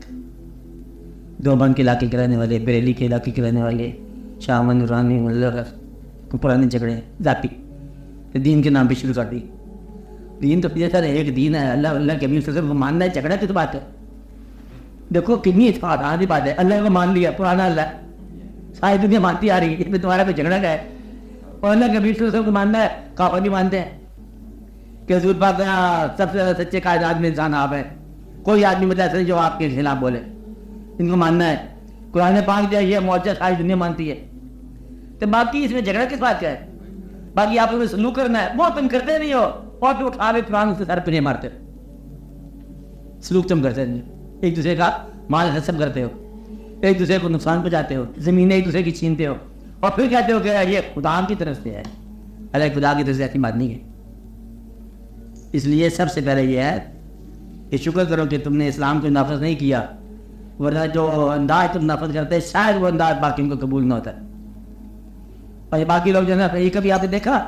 دیوبند کے علاقے کے رہنے والے, بریلی کے علاقے کے رہنے والے, شاہ نورانی کو پرانے جھگڑے ذاتی دین کے نام پہ شروع کر دی. دین تو سر ایک دین ہے, اللہ اللہ کے امیر سے ماننا ہے. جھگڑا کس بات ہے, دیکھو کتنی اتفاق کی بات ہے. اللہ کو مان لیا, پرانا اللہ ساری دنیا مانتی آ رہی ہے, اس میں تمہارا کوئی جھگڑا کا ہے. اور اللہ کے امیر سے کو ماننا ہے, کافر نہیں مانتے ہیں کہ حضور پاک سب سے سچے کائنات میں انسان آپ ہیں. کوئی آدمی بتا سکے جو آپ کے خلاف بولے, ان کو ماننا ہے. قرآن پاک جو ہے یہ معجزہ ساری دنیا مانتی ہے. تو باقی اس میں جھگڑا کس بات کا ہے. باقی آپ کو سلوک کرنا ہے, وہ تم کرتے نہیں ہو, اور پھر اٹھا کے قرآن سے سر پہ نہیں مارتے. سلوک تم کرتے نہیں, ایک دوسرے کا مال حسب کرتے ہو, ایک دوسرے کو نقصان پہنچاتے ہو, زمینیں ایک دوسرے کی چھینتے ہو, اور پھر کہتے ہو کہ یہ خدا کی طرف سے ہے. اللہ خدا کی طرف سے ایسی بات نہیں ہے. اس لیے سب سے پہلے یہ ہے کہ شکر کرو کہ تم نے اسلام کو نافذ نہیں کیا, ورنہ جو انداز تم نافذ کرتے شاید وہ انداز باقیوں کو قبول نہ ہوتا. اور یہ باقی لوگ جو ہے نا, یہ کبھی آپ نے دیکھا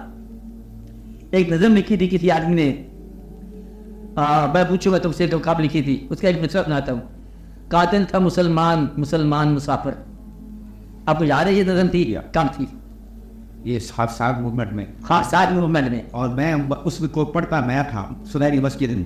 ایک نظم لکھی تھی کسی آدمی نے, میں پوچھوں گا تم سے تو کب لکھی تھی, اس کا ایک مصرع سناتا ہوں. قاتل تھا مسلمان, مسلمان مسافر. آپ کو یاد ہے یہ نظم تھی, کم تھی یہ خاص موومنٹ میں, خاص موومنٹ میں. اور میں اس میں کو پڑھتا میں تھا سنہری مسجد میں.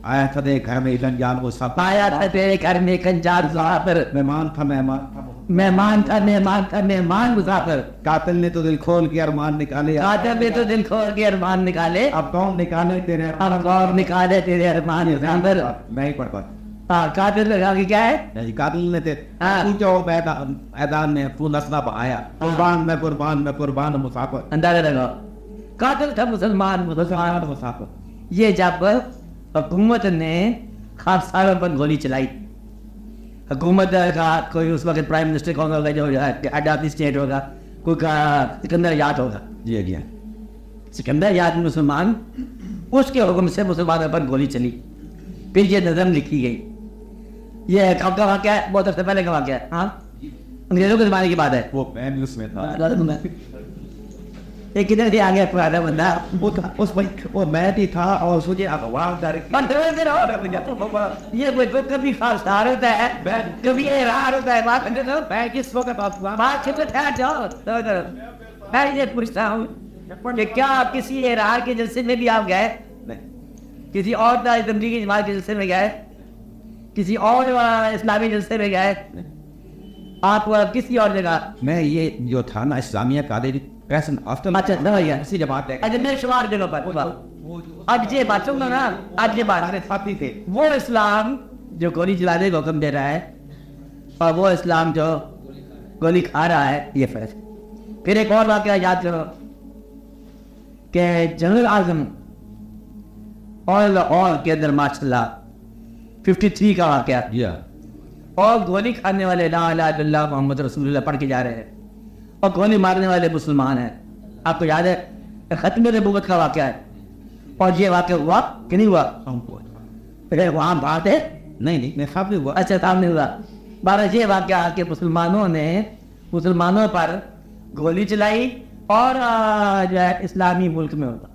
آیا تھا تیرے گھر میں جان وہ سب, آیا تھا تیرے گھر میں کنجار مسافر. مہمان تھا مہمان تھا مہمان تھا مہمان مسافر. قاتل نے تو دل کھول کے ارمان نکالے, قاتل نے تو دل کھول کے ارمان نکالے, اب کون نکالے تیرے, اب کون نکالے تیرے ارمان مسافر. میں ہی پڑھتا. قاتل لگا کے کیا ہے, قاتل نے پوچھو میدان میں پھول اسلحہ آیا, قربان میں قربان میں قربان مسافر. اندازہ لگاؤ, قاتل تھا مسلمان مسلمان مسافر. یہ جب حکومت نے خاصاروں پر گولی چلائی, حکومت کا کوئی اس وقت پرائم منسٹر کون ہوگا جو ہیڈ آف دی اسٹیٹ ہوگا, کوئی سکندر یاد ہوگا. جی سکندر یاد مسلمان, اس کے حکم سے مسلمانوں پر گولی چلی. پھر یہ نظم لکھی گئی. یہ کب کا واقعہ ہے, بہت عرصے پہلے کا واقعہ ہے. ہاں انگریزوں کے زمانے کی بات ہے. وہ میں اس میں تھا, ایک کدھر سے آ گیا پرانا بندہ, وہ میں بھی تھا, اور مجھے اخبار یہ کبھی خاصار ہوتا ہے, کبھی ارار ہوتا ہے. میں کس وقت بات میں یہ پوچھتا ہوں کہ کیا آپ کسی ارار کے جلسے میں بھی آپ گئے, کسی اور تبلیغی جماعت کے جلسے میں گئے, کسی اور اسلامی جلسے میں گئے, آپ کسی اور جگہ؟ میں یہ جو تھا نا اسلامیہ کالج پیسن آفٹر اچھا نہ بھیا اسی جماعت ہے. اچھا میں شمار جگہ پر اب یہ بات سنو نا, آج یہ بات ساتھی تھے. وہ اسلام جو گولی چلانے کا حکم دے رہا ہے اور وہ اسلام جو گولی کھا رہا ہے, یہ فرق. پھر ایک اور واقعہ یاد کرو کہ جنرل اعظم اور لاہور کے اندر ماشاء اللہ 53 کا واقعہ, اور گولی کھانے والے لا الہ الا اللہ محمد رسول اللہ پڑھ کے جا رہے ہیں اور گولی مارنے والے مسلمان ہیں. آپ کو یاد ہے ختم نبوت کا واقعہ ہے, اور یہ واقعہ ہوا کہ نہیں ہوا؟ وہاں بات ہے نہیں میں خواب نہیں ہوا. اچھا سامنے ہوا. بارہ یہ واقعہ کہ مسلمانوں نے مسلمانوں پر گولی چلائی اور جو ہے اسلامی ملک میں ہوتا,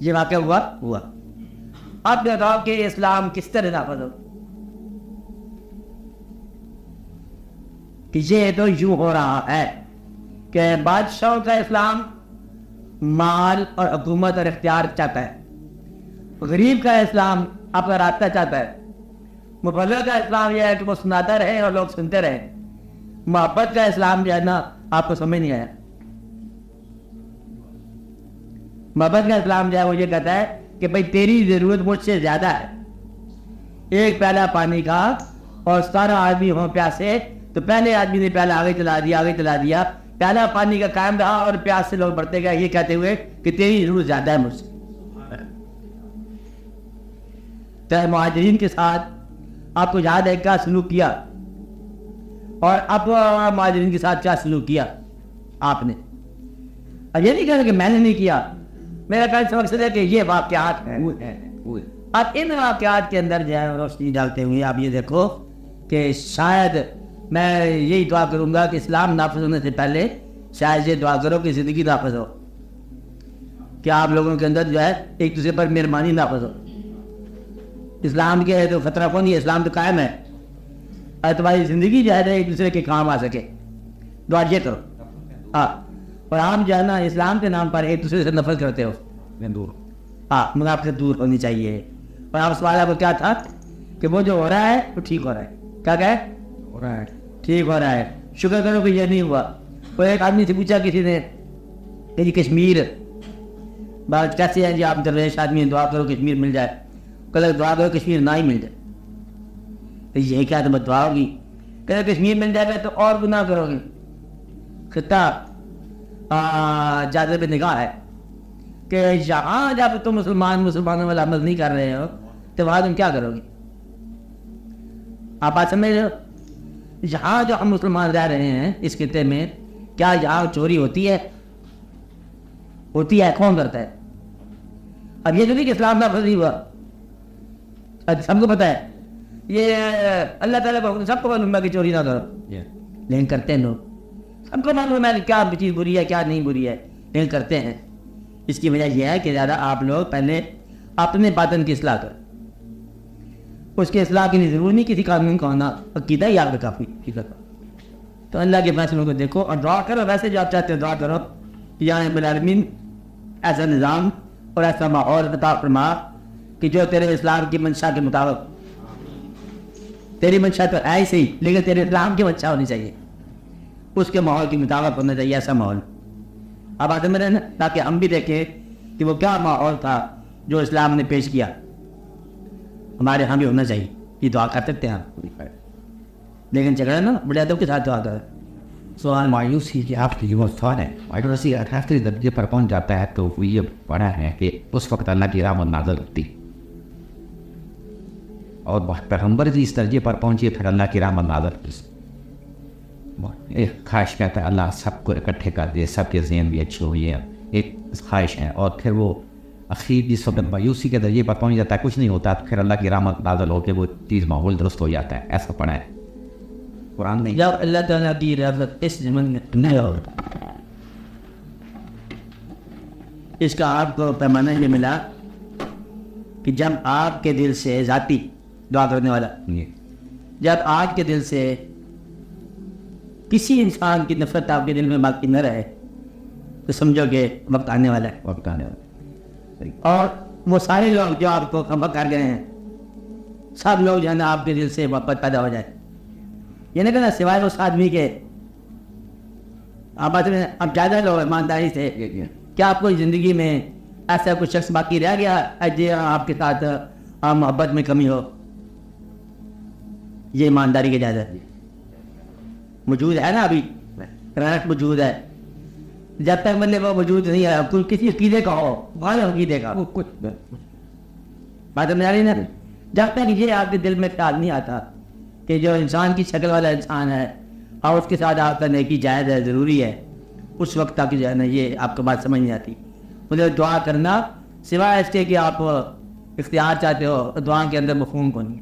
یہ واقعہ ہوا. آپ بتاؤ کہ اسلام کس طرح نافذ ہو؟ کہ یہ تو یوں ہو رہا ہے کہ بادشاہوں کا اسلام مال اور حکومت اور اختیار چاہتا ہے, غریب کا اسلام آپ کا رابطہ چاہتا ہے, مبلغ کا اسلام یہ ہے کہ وہ سناتا رہے اور لوگ سنتے رہے, محبت کا اسلام جو ہے نا آپ کو سمجھ نہیں آیا. محبت کا اسلام جو ہے وہ یہ کہتا ہے کہ بھائی تیری ضرورت مجھ سے زیادہ ہے, ایک پیالہ پانی کا اور 17 آدمی ہوں پیاسے, تو پہلے آدمی نے پیالہ آگے چلا دیا, پیالہ پانی کا قائم رہا اور پیاس سے لوگ بڑھتے گئے یہ کہتے ہوئے کہ تیری ضرورت زیادہ ہے مجھ سے. تو مہاجرین کے ساتھ آپ کو یاد ہے کیا سلوک کیا, اور اب مہاجرین کے ساتھ کیا سلوک کیا آپ نے؟ اب یہ نہیں کہنا کہ میں نے نہیں کیا, میرا کہنے سے مقصد ہے کہ یہ واقعات ہیں. اب ان واقعات کے اندر جو ہے روشنی ڈالتے ہوئے آپ یہ دیکھو کہ شاید میں یہی دعا کروں گا کہ اسلام نافذ ہونے سے پہلے شاید یہ دعا کرو کہ زندگی نافذ ہو, کہ آپ لوگوں کے اندر جو ہے ایک دوسرے پر مہربانی نافذ ہو. اسلام کے ہے تو خطرہ کون ہے, اسلام تو قائم ہے, اور تمہاری زندگی جو ہے ایک دوسرے کے کام آ سکے. دعا یہ کرو. ہاں, اور آپ جو ہے نا اسلام کے نام پر ایک دوسرے سے نفرت کرتے ہو, ہاں منافقت دور ہونی چاہیے. اور آپ سوال آپ کو کیا تھا کہ وہ جو ہو رہا ہے وہ ٹھیک ہو رہا ہے, کیا کہے ہو رہا ہے, ٹھیک ہو رہا ہے, شکر کرو کہ یہ نہیں ہوا. وہ ایک آدمی سے پوچھا کسی نے کہ جی کشمیر بات کیسے ہے جی, آپ درویش آدمی ہیں, دعا کرو کشمیر مل جائے. کل دعا کرو کشمیر نہ ہی مل جائے, تو یہ کیا تو دعا ہوگی؟ کہ کشمیر مل جائے گا تو اور گناہ کرو گے. خطہ جاذب نگاہ ہے کہ یہاں جب تم مسلمانوں والا عمل نہیں کر رہے ہو تو وہاں تم کیا کرو گے؟ آپ بات سمجھ رہے ہو؟ یہاں جو ہم مسلمان رہ رہے ہیں اس خطے میں, کیا یہاں چوری ہوتی ہے؟ کون کرتا ہے؟ اب یہ جو نہیں کہ اسلام نافذ نہیں ہوا, سب کو پتہ ہے, یہ اللہ تعالیٰ کو سب کو معلوم ہے کہ چوری نہ کرو, لیکن کرتے ہیں لوگ. سب کو معلوم ہے کہ کیا چیز بری ہے کیا نہیں بری ہے, لیکن کرتے ہیں. اس کی وجہ یہ ہے کہ زیادہ آپ لوگ پہلے اپنے باطن کی اصلاح کریں. اس کے اصلاح کے لیے ضرور نہیں کسی قانون کا ہونا, عقیدہ ہی آپ کا کافی. تو اللہ کے فیصلوں کو دیکھو اور دعا کرو, ویسے جو آپ چاہتے ہو دعا کرو کہ یا رب العالمین ایسا نظام اور ایسا ماحول عطا فرما کہ جو تیرے اسلام کی منشا کے مطابق, تیری منشا تو ہے ہی صحیح لیکن تیرے اسلام کی منشا ہونی چاہیے, اس کے ماحول کے مطابق ہونا چاہیے ایسا ماحول. اب آتے میں رہنا تاکہ ہم بھی دیکھیں کہ وہ کیا ماحول تھا جو اسلام نے پیش کیا, ہمارے ہاں بھی ہونا چاہیے. یہ دعا کر سکتے ہیں لیکن جھگڑا نا بڑے ادب کے ساتھ دعا کریں. سوال مایوسی کہ آپ کی جو سوال ہے مایوسی 18 درجے پر پہنچ جاتا ہے تو وہ یہ پڑھا ہے کہ اس وقت اللہ کی رحمت نازل ہوتی, اور پیغمبر بھی اس درجے پر پہنچے پھر اللہ کی رحمت نازل ہوتی. ایک خواہش کہتا ہے اللہ سب کو اکٹھے کر دے, سب کے ذہن بھی اچھے ہوئے, ایک خواہش ہے. اور پھر وہ اخیر جس وقت مایوسی کے درجے پر پہنچ جاتا ہے کچھ نہیں ہوتا تو پھر اللہ کی رحمت نازل ہو کے وہ چیز ماحول درست ہو جاتا ہے. ایسا پڑھا ہے قرآن میں. جب اللہ تعالیٰ کی رحمت اس زمین میں نہیں ہو, اس کا آپ کو پیمانہ یہ ملا کہ جب آپ کے دل سے ذاتی دعا کرنے والا, جب آپ کے دل سے کسی انسان کی نفرت آپ کے دل میں باقی نہ رہے تو سمجھو کہ وقت آنے والا ہے. وقت آنے والا اور وہ سارے لوگ جو آپ کو خفا کر گئے ہیں سب لوگ جو ہے نا آپ کے دل سے محبت پیدا ہو جائے. یہ نہیں کہنا سوائے اس آدمی کے. آپ اب زیادہ لوگ ایمانداری سے کیا آپ کو زندگی میں ایسا کوئی شخص باقی رہ گیا جو آپ کے ساتھ محبت میں کمی ہو؟ یہ ایمانداری کی اجازت موجود ہے نا. ابھی رحمت موجود ہے. جب تک مطلب وہ موجود نہیں ہے کوئی کسی عقیدے کا ہو بھائی عقیدے کا کچھ بات سمجھ آ رہی نا. جب تک یہ آپ کے دل میں خیال نہیں آتا کہ جو انسان کی شکل والا انسان ہے اور اس کے ساتھ آپ کا نیکی جائز ہے ضروری ہے, اس وقت تک جو ہے نا یہ آپ کو بات سمجھ نہیں آتی. مجھے دعا کرنا سوائے اس کے کہ آپ اختیار چاہتے ہو, دعا کے اندر مفہوم کو نہیں.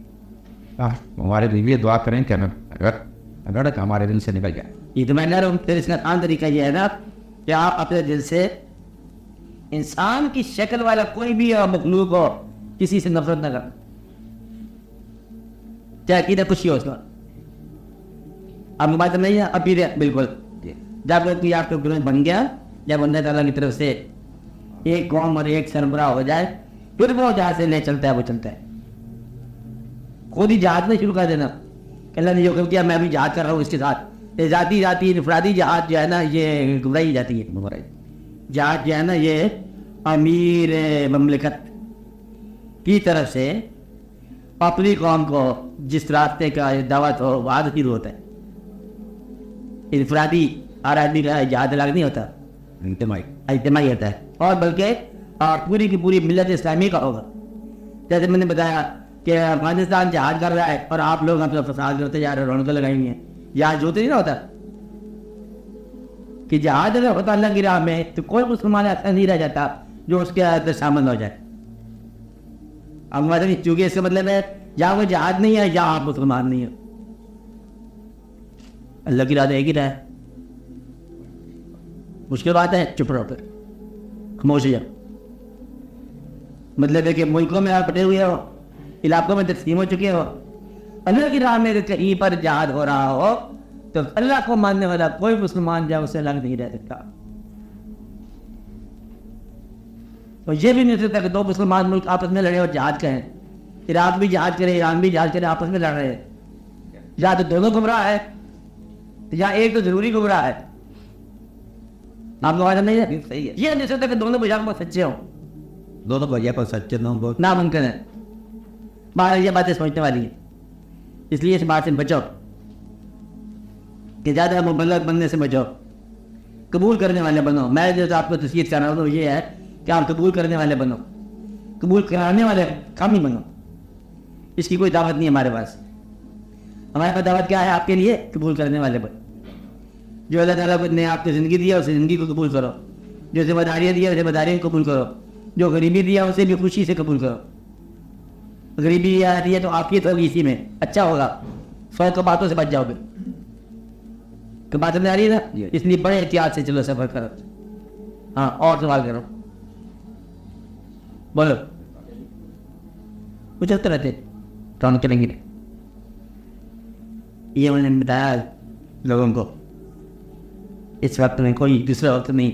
ہمارے لیے دعا کریں کہ اگر ہمارے دل سے نکل جائے. یہ تو میں کہہ رہا ہوں پھر اس کا آسان طریقہ یہ ہے نا کہ آپ اپنے دل سے انسان کی شکل والا کوئی بھی مخلوق ہو کسی سے نفرت نہ کرنا, چاہے عقیدہ خوشی ہو اس کا. آپ کو بات نہیں ہے ابھی بالکل. جب کوئی آپ کا گروہ بن گیا, جب اللہ تعالیٰ کی طرف سے ایک قوم اور ایک سربراہ ہو جائے پھر وہ جہاں سے لے چلتا ہے وہ چلتا ہے. خود ہی جہاد میں شروع کر دینا. اللہ نے جو کیا میں بھی جہاد کر رہا ہوں اس کے ساتھ. ذاتی انفرادی جہاد جو ہے نا یہ گمراہی جاتی ہے. جہاد جو ہے نا یہ امیر مملکت کی طرف سے اپنی قوم کو جس راستے کا دعوت ہو وہاں شروع ہوتا ہے. انفرادی ہر آدمی کا جہاد الگ نہیں ہوتا, اجتماعی ہوتا ہے, اور بلکہ پوری کی پوری ملت اسلامی کا ہوگا. جیسے میں نے بتایا کہ افغانستان جہاد کر رہا ہے اور آپ لوگ اپنا فساد کرتے جا رہے, رونقیں لگائی ہوئی ہیں. یہاں جو تو نہیں ہوتا کہ جہاد اگر ہوتا اللہ کی راہ میں تو کوئی مسلمان ایسا نہیں رہ جاتا جو اس کے اندر شامل ہو جائے. اب مطلب چونکہ اس کا مطلب ہے یا وہ جہاد نہیں ہے یا آپ مسلمان نہیں ہو. اللہ کی راہ ایک ہی راہ ہے. مشکل بات ہے چپ رہو, پھر خاموش ہو جاؤ. مطلب ہے کہ ملکوں میں آپ بٹے ہوئے ہو, علاقوں میں تقسیم ہو چکے ہو, اللہ کی راہ میں کہیں پر جہاد ہو رہا ہو تو اللہ کو ماننے والا کوئی مسلمان جائے اسے الگ نہیں رہ سکتا. تو یہ بھی نہیں ہو سکتا کہ دو مسلمان ملک آپس میں لڑے اور جہاد کریں. عراق بھی جہاد کرے, ایران بھی جہاد کرے, آپس میں لڑ رہے ہیں. یا تو دونوں گمراہ ہے یا ایک تو ضروری گمراہ ہے. آپ کو نہیں ہے صحیح ہے. یہ نہیں سکتا کہ دونوں بجا میں سچے ہوں, دونوں وجہ پر سچے نہ ہوں ناممکن ہے. باہر یہ باتیں سوچنے والی ہیں, اس لیے اس بات سے بچو کہ زیادہ مبلغ بننے سے بچو, قبول کرنے والے بنو. میں جو آپ کو تصویر کر رہا ہوں یہ ہے کہ آپ قبول کرنے والے بنو, قبول کرانے والے کم ہی بنو. اس کی کوئی دعوت نہیں ہمارے پاس. ہمارے پاس دعوت کیا ہے آپ کے لیے؟ قبول کرنے والے بنو. جو اللہ تعالیٰ نے آپ کو زندگی دیا اس زندگی کو قبول کرو, جو ذمہ داریاں دیا ذمہ داریاں کو قبول کرو, جو غریبی دیا اسے بھی خوشی سے قبول کرو. غریبی آتی ہے تو عافیت ہوگی اسی میں, اچھا ہوگا, فرق باتوں سے بچ جاؤ گے. کہ بات میں آ رہی ہے نا, اس لیے بڑے احتیاط سے چلو سفر کرو. ہاں اور سوال کرو, بولو. کچھ ہوتے رہتے ٹون کریں گے. یہ انہوں نے بتایا لوگوں کو اس وقت میں کوئی دوسرا وقت نہیں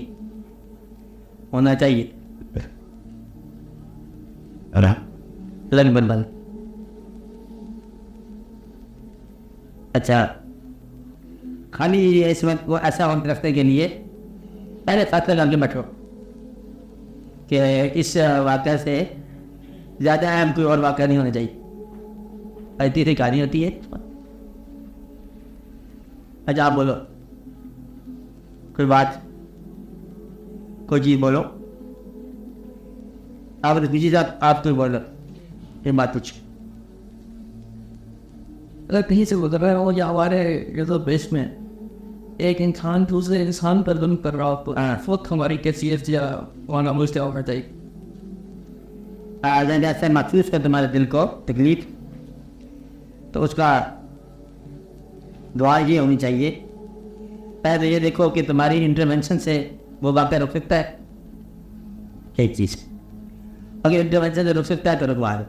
ہونا چاہیے. لگ بن بن اچھا خالی اس وقت کو ایسا وقت رکھنے کے لیے پہلے ساتھ لگا کے بیٹھو کہ اس واقعہ سے زیادہ اہم کوئی اور واقعہ نہیں ہونا چاہیے. ایسی سی کہانی ہوتی ہے. اچھا آپ بولو کوئی بات, کوئی چیز بولو. آپ کسی صاحب آپ کوئی بولو, یہ بات پوچھ. اگر کہیں سے گزر رہے ہو یا ہمارے بیس میں ایک انسان دوسرے انسان پر ظلم کر رہا ہو تو اس وقت ہماری کیفیت یا وانا مجھتے ہونا چاہیے. اگر ایسا محسوس کر تمہارے دل کو تکلیف تو اس کا دعا یہ ہونی چاہیے, پہلے یہ دیکھو کہ تمہاری انٹرونشن سے وہ واقعہ رک سکتا ہے. ایک چیز اگر انٹرونشن سے رک سکتا ہے تو رکوا دو.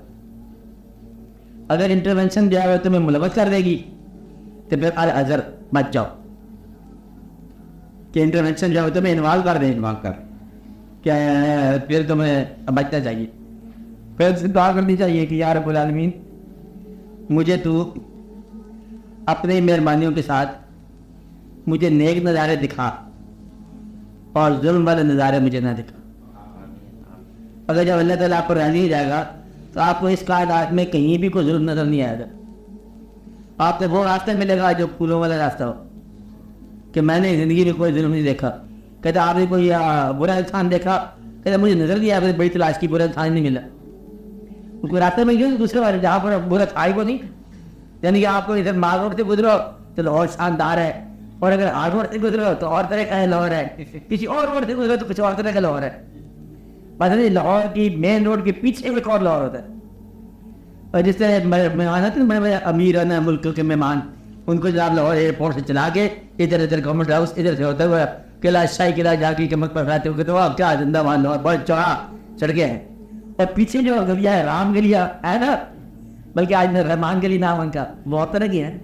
اگر انٹرونشن جو ہے تمہیں ملوث کر دے گی تو پھر الحذر بچ جاؤ. کہ انٹرونشن جو ہے تمہیں انوالو کر دے, انوالو کر کیا پھر تمہیں بچنا چاہیے. پھر سے دعا کرنی چاہیے کہ یا رب العالمین مجھے تو اپنے مہربانیوں کے ساتھ مجھے نیک نظارے دکھا اور ظلم والے نظارے مجھے نہ دکھا. اگر جب اللہ تعالیٰ آپ پر راضی ہو جائے گا تو آپ کو اس کائنات میں کہیں بھی کوئی ظلم نظر نہیں آئے گا. آپ کو وہ راستہ ملے گا جو پھولوں والا راستہ ہو کہ میں نے زندگی میں کوئی ظلم نہیں دیکھا. کہتے آپ نے کوئی برا انسان دیکھا, کہتے مجھے نظر نہیں آیا, بڑی تلاش کی برا انسان نہیں ملا. اس کو راستہ میں گئے دوسرے والے جہاں پر برا تھا ہی کو نہیں. یعنی کہ آپ کو ادھر مال روڈ سے گزرو تو لاہور شاندار ہے, اور اگر ہارڈ روڈ سے گزرو تو اور طرح کا لاہور ہے, کسی اور روڈ سے گزرو تو کچھ اور طرح کا لاہور ہے. بس لاہور کی مین روڈ کے پیچھے ایک اور لاہور ہوتا ہے. اور جس طرح مہمان آتے ہیں بڑے بڑے امیران ملکوں کے مہمان, ان کو جناب لاہور ایئرپورٹ سے چلا کے ادھر ادھر گورنمنٹ ہاؤس ادھر سے ہوتا ہوا قلعہ شاہی قلعہ جا کے کمک پر رہتے ہوئے تو آپ کیا زندہ مان لاہور بہت چوڑا سڑکیں ہیں. اور پیچھے جو گلیا ہے رام گلیا ہے نا, بلکہ آج رحمان گلی نام ان کا, بہت طرح کی ہے.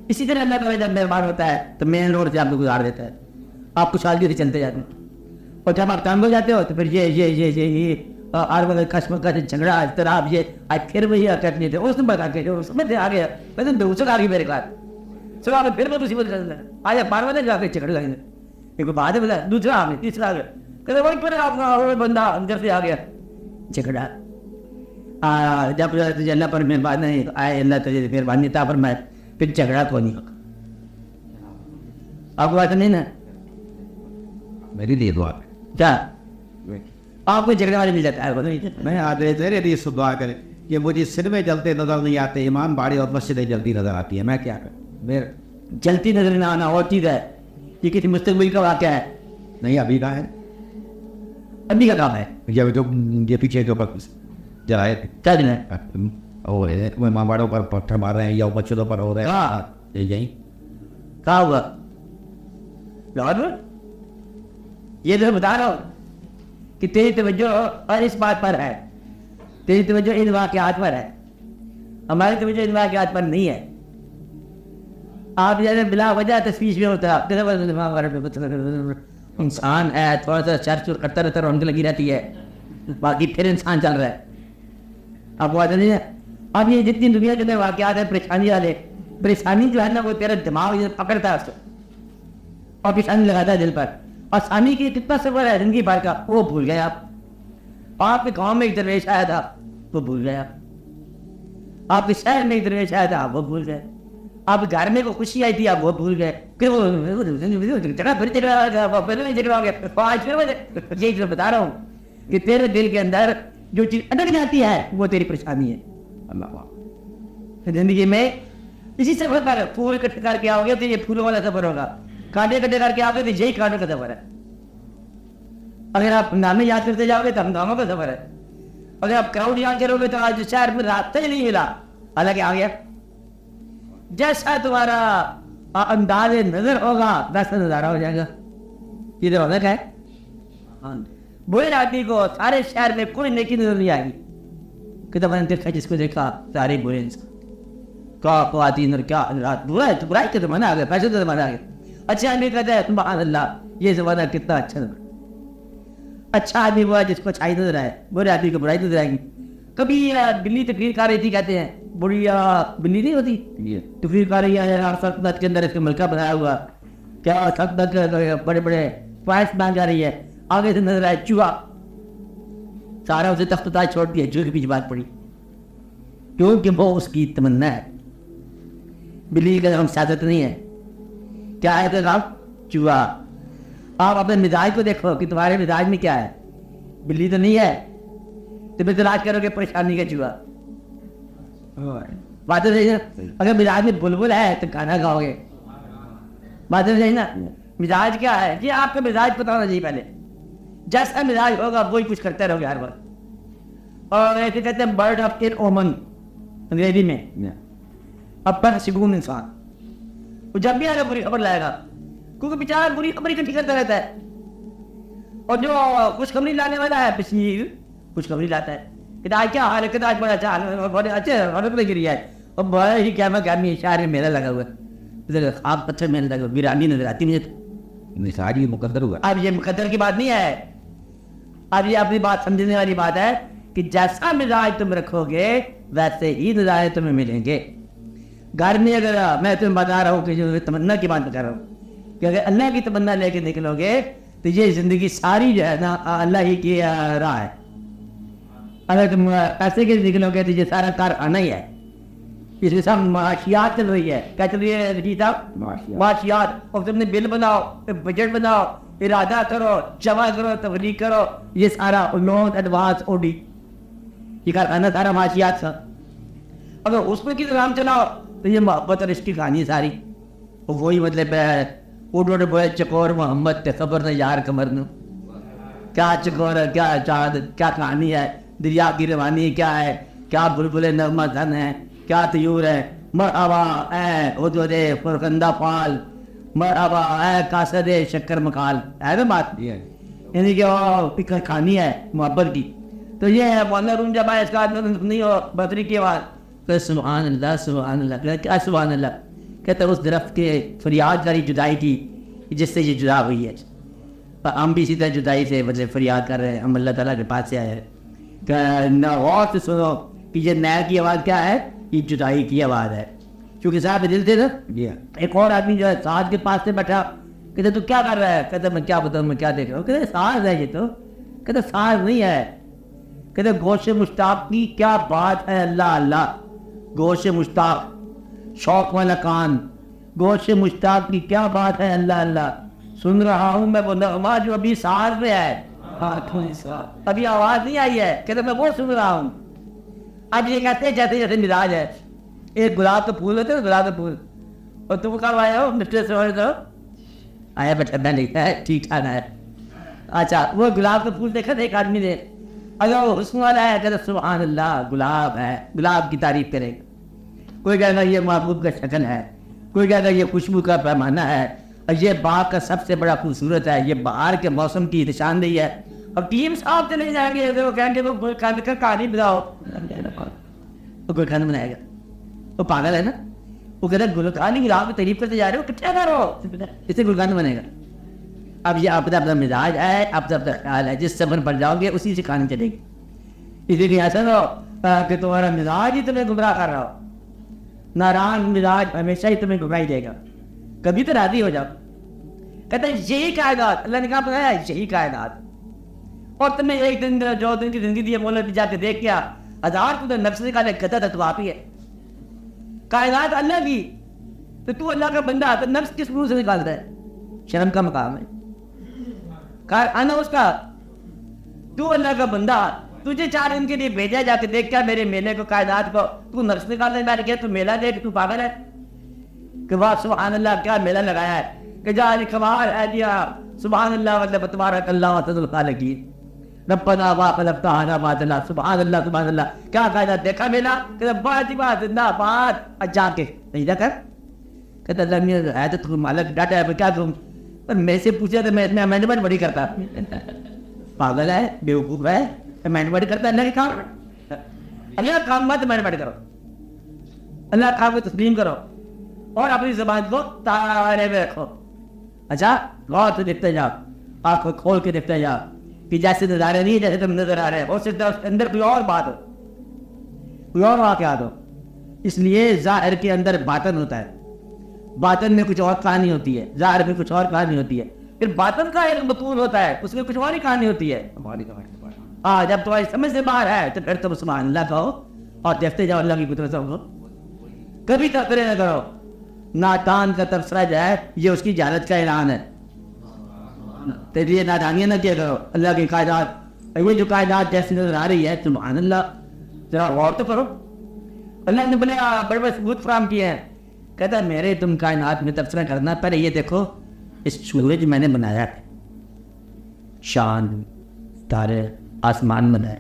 اسی طرح اللہ تعالیٰ جب مہربان ہوتا ہے تو مین روڈ سے آپ کو گزار دیتا ہے, آپ کچھ آدمی سے چلتے جاتے ہیں. اور جب آپ تنگ ہو جاتے ہو تو پھر یہ اور وغیرہ کشم کا جھگڑا اضطراب یہ آج پھر وہی کرنی تھے اس نے بتا کے جو سمجھ سے آ گیا میں تو دوسرا آ گئی میرے پاس صبح میں پھر میں مصیبت کر دیا آج بار بار جا کے جھگڑ لگیں ایک بعد بتا دوسرا آ گیا تیسرا آ گیا کہتے وہی پھر آپ کا بندہ اندر سے آ گیا جھگڑا. جب اللہ پر مہربانی آئے اللہ تجھے مہربانی تھا پر میں پھر جھگڑا کو نہیں ہوگا. آپ کو بات نہیں نا میری لیے دعا کیا آپ کو جھگڑے والے مل جاتا ہے. میں آج میرے لیے سب دعا کریں کہ مجھے سنیمے جلتے نظر نہیں آتے, امام باڑی اور مسجدیں جلتی نظر آتی ہیں, میں کیا کروں؟ میرے جلتی نظر نہ آنا اور چیز ہے, یہ کسی مستقبل کا واقعہ ہے. نہیں ابھی کا ہے, ابھی کا کام ہے. یہ پیچھے جو جلائے کیا دن ہے امام باڑوں پر پتھر مار رہے ہیں یا مسجدوں پر ہو رہے ہیں یہیں کہاں ہوا لاہور میں. یہ تو بتا رہا ہوں کہ تیری توجہ اور اس بات پر ہے, تیری توجہ ان واقعات پر ہے, ہماری توجہ ان واقعات پر نہیں ہے. آپ جیسے بلا وجہ تشویش میں ہوتا ہے, انسان ہے تھوڑا سا چر چور کرتا رہتا رونق لگی رہتی ہے, باقی پھر انسان چل رہا ہے. آپ کو بات نہیں ہے. اب یہ جتنی دنیا کے اندر واقعات ہیں پریشانی والے, پریشانی جو ہے نا وہ تیرا دماغ پکڑتا ہے اس کو اور پریشانی لگاتا ہے دل پر, اور سامی کی کتنا سفر ہے زندگی بھر کا وہ بھول گئے آپ. آپ کے گاؤں میں ایک درویش آیا تھا وہ بھول گئے آپ کے شہر میں ایک درویش آیا تھا وہ بھول گئے, آپ گھر میں کو خوشی آئی تھی آپ وہ بھول گئے کہ وہ جگہ پھر جگہ ہو گیا. یہی جو بتا رہا ہوں کہ تیرے دل کے اندر جو چیز اٹک جاتی ہے وہ تیری پریشانی ہے. اللہ زندگی میں اسی سفر پر پھول اکٹھے کر کے آؤ گے تو یہ پھولوں والا سفر ہوگا, کانٹے اکٹھے کر کے آؤ گے تو یہی کانٹوں کا سفر ہے. اگر آپ نامے یاد کرتے جاؤ گے تو ہنگاموں کا سفر ہے. اگر آپ کراؤڈ یاد کرو گے تو آج شہر میں راستہ ہی نہیں ملا, حالانکہ آ گیا. جیسا تمہارا انداز نظر ہوگا ویسا نظارہ ہو جائے گا. یہ تو ہونا ہے. برے آدمی کو سارے شہر میں کوئی نیکی نظر نہیں آئے گی کہ تو میں نے دیکھا جس کو دیکھا سارے برے انسان کیا خواتین اور کیا برا ہے تو برائی کا زمانہ آ گیا, پیسے کا زمانہ آ گیا. اچھا آدمی کہتا ہے سبحان اللہ یہ زمانہ کتنا اچھا نظر. اچھا آدمی وہ ہے جس کو اچھائی نظر آئے, برے آدمی کو برائی نظر آئے گی. کبھی بلی تقریر کر رہی تھی کہتے ہیں بڑی بلی نہیں ہوتی تقریر کر رہی ہے سلطنت کے اندر اس کا ملکہ بنایا ہوا کیا سلطنت بڑے بڑے فائز بن جا رہی ہے, آگے سے نظر آئے چوہا, سارا اسے تخت تاج چھوڑ دیا, چوہے کے پیچھے بات پڑی کیونکہ وہ اس کی تمنا ہے. بلی کا ہم سیاست نہیں ہے, کیا ہے تو آپ چوہا. آپ اپنے مزاج کو دیکھو کہ تمہارے مزاج میں کیا ہے, بلی تو نہیں ہے تو پھر تلاش کرو گے پریشانی کا چوہا. بات صحیح نا, اگر مزاج میں بلبل ہے تو کھانا کھاؤ گے. بات صحیح نا, مزاج کیا ہے یہ آپ کا مزاج پتا ہونا چاہیے پہلے. جیسا مزاج ہوگا وہی کچھ کرتے رہو گے ہر وقت. اور ایسے کہتے ہیں برڈ آف ان اومن انگریزی میں, اب پر سکون انسان وہ جب بھی آگے بری خبر لائے گا کیونکہ بیچارہ بری خبر اکٹھی کرتا رہتا ہے, اور جو خوشخبری لانے والا ہے بشیر خوشخبری لاتا ہے کہ آج کیا حال ہے, کہ آج بڑا اچھا حال ہے, بڑے اچھے حالت لگ رہی ہے, اور بڑا ہی کیا میں کہمی شہر میں میلہ لگا ہوا ہے, آپ پتھر میلہ لگا ہوا, ویرانی نظر آتی مجھے. ساری مقدر ہوا. اب یہ مقدر کی بات نہیں ہے, اب یہ اپنی بات سمجھنے والی بات ہے کہ جیسا مزاج تم رکھو گے ویسے ہی نظارے تمہیں ملیں گے. گھر میں اگر میں تمہیں بتا رہا ہوں کہ جو تمنا کی بات کر رہا ہوں کہ اگر اللہ کی تمنا لے کے نکلو گے تو یہ زندگی ساری جو ہے نا اللہ ہی کی راہ ہے. اگر تم پیسے کے نکلو گے تو یہ سارا کار آنا ہی ہے. اس میں سب معاشیات چل رہی ہے. کیا چل رہی ہے رجیت صاحب؟ معاشیات. اور تم نے بل بناؤ, بجٹ بناؤ, ارادہ کرو, جمع کرو, تبلیغ کرو, یہ سارا لون ایڈوانس اوڈی یہ کارخانہ سارا معاشیات تھا. اگر اس میں کی نظام چلاؤ تو یہ محبت اور عشق کی کہانی ساری وہی مطلب ہے. اڈ بوئے چکور محمد تے خبر نہ یار کمر نو. کیا چکور ہے, کیا چاند, کیا کہانی ہے, دریا کی روانی کیا ہے, کیا بلبل نغمہ زن ہے, کیا طیور ہے. مرحبا اے حدود فرخندہ پال, مرحبا اے قاصد شکر مکال. ہے نا بات, یعنی کہ وہ کہانی ہے محبت کی. تو یہ ہے مولانا روم جب آئے اس کا نہیں ہو بطری کی آواز کہ سبحان اللہ سبحان اللہ. کیا سبحان اللہ کہتے اس درخت کے فریاد کری جدائی کی جس سے یہ جدا ہوئی ہے. ہم بھی اسی طرح جدائی سے مطلب فریاد کر رہے ہیں. ہم اللہ تعالیٰ کے پاس سے آئے ہیں کہ غور سے سنو کہ یہ نیا کی آواز کیا ہے, یہ جدائی کی آواز ہے. کیونکہ صاحب دل تھے نا. ایک اور آدمی جو ہے ساز کے پاس سے بیٹھا, کہتے تو کیا کر رہا ہے, کہتے میں کیا بتاؤں, میں کیا دیکھ رہا ہوں. کہتے ساز ہے یہ تو, کہتے ساز نہیں ہے. کہتے گوشت مشتاق کی کیا بات ہے, اللہ اللہ. گوشت مشتاق, شوق والا کان, گوشت مشتاق کی کیا بات ہے, اللہ اللہ. سن رہا ہوں میں وہ نغمہ جو ابھی ساز میں ہے, ابھی آواز نہیں آئی ہے. کہتے میں وہ سن رہا ہوں. اب یہ کہتے ہیں جیسے جیسے مزاج ہے. ایک گلاب کا پھول ہوتا ہے, گلاب کا پھول, اور تم کب آئے ہو مسٹر سوائے تو آیا بیٹھا میں لکھتا ہے ٹھیک ٹھاک ہے. اچھا وہ گلاب کا پھول دیکھا تھا ایک آدمی نے, اگر وہ حسن والا ہے کہتے سبحان اللہ گلاب ہے, گلاب کی تعریف کرے گا. کوئی کہے گا یہ محبوب کا شکل ہے, کوئی کہے گا یہ خوشبو کا پیمانہ ہے, اور یہ باغ کا سب سے بڑا خوبصورت ہے, یہ بہار کے موسم کی نشاندہی ہے. اب ٹیم صاحب چلے جائیں گے وہ کہیں گے وہ کہانی بتاؤ, وہ کوئی کھانا بنائے گا, وہ پاگل ہے نا. وہ کہتا ہے گلکانی کی راہ میں تعریف کرتے جا رہے ہو, کتنے کرو اس سے گلکان بنے گا. اب یہ اپنا اپنا مزاج ہے, اپنا اپنا خیال ہے, جس سفر پر جاؤ گے اسی سے کہانی چلے گی. اسی لیے ایسا نہ ہو کہ تمہارا مزاج ہی تمہیں گمراہ کر رہا ہو. ناراض مزاج ہمیشہ ہی تمہیں گمراہ دے گا. کبھی تو راضی ہو جاؤ. کہتا ہے یہی کائنات, اللہ نے کہا بتایا یہی کائنات. اور تمہیں ایک دن جو دن کی زندگی دی ہے مولا جا کے دیکھ کیا, ہزار تو نفس نکالے کہتا تھا تو آپ ہی ہے. کائنات اللہ کی, تو اللہ کا بندہ, تو نفس کس روح سے نکالتا ہے؟ شرم کا مقام ہے. آنا اس کا, تو اللہ کا بندہ, تجھے 4 دن کے لیے بھیجا جا کے دیکھ کیا میرے میلے کو, کائنات کو, تو نفس نکالنے بیٹھ گیا, تو میلہ دیکھ, تو پاگل ہے کہ واہ سبحان اللہ کیا میلہ لگایا ہے, کہ جا کمال ہے دیا سبحان اللہ مطلب تبارک اللہ وحدہ الخالقی ربنا ما خلقت هذا باطلا سبحان اللہ سبحان اللہ. کیا کائنات دیکھا میلہ, کہ بات ہی بات زندہ بات جا کے نہیں جا کر کہتا اللہ میں ہے تو تم مالک ڈاٹا ہے کیا تم, پر میں سے پوچھا تو میں مینجمنٹ بڑی کرتا. پاگل ہے, بیوقوف ہے, مینجمنٹ کرتا ہے اللہ کے کام. اللہ کام مت مینجمنٹ کرو, اللہ کام کو تسلیم کرو اور اپنی زبان کو تارے میں رکھو. اچھا غور سے دیکھتے جاؤ, آنکھ کھول کے دیکھتے جاؤ کہ جیسے نظارے نہیں جیسے تم نظر آ رہے ہیں, اور اس کے اندر کوئی اور بات ہو, کوئی اور واقعات ہو. اس لیے ظاہر کے اندر باطن ہوتا ہے, باطن میں کچھ اور کہانی ہوتی ہے, ظاہر میں کچھ اور کہانی ہوتی ہے. پھر باطن کا ایک متون ہوتا ہے, اس میں کچھ اور ہی کہانی ہوتی ہے. ہاں جب تمہاری سمجھ سے باہر ہے تو پھر تم سبحان اللہ کہو اور دیکھتے جاؤ اللہ کی قدرت کو. کبھی تبصرے نہ کرو. ناتان کا تبصرہ جو ہے یہ اس کی جہالت کا اعلان ہے. یہ نادانیاں نہ کیا کرو. اللہ کی کائنات, یہ جو کائنات جیسی نظر آ رہی ہے سبحان اللہ, ذرا غور تو کرو. اللہ نے بڑے بڑے ثبوت فراہم کیے ہیں. کہتا ہے میرے تم کائنات میں تبصرہ کرنا, پہلے یہ دیکھو اس سورج میں نے بنایا ہے, چاند تارے آسمان بنائے,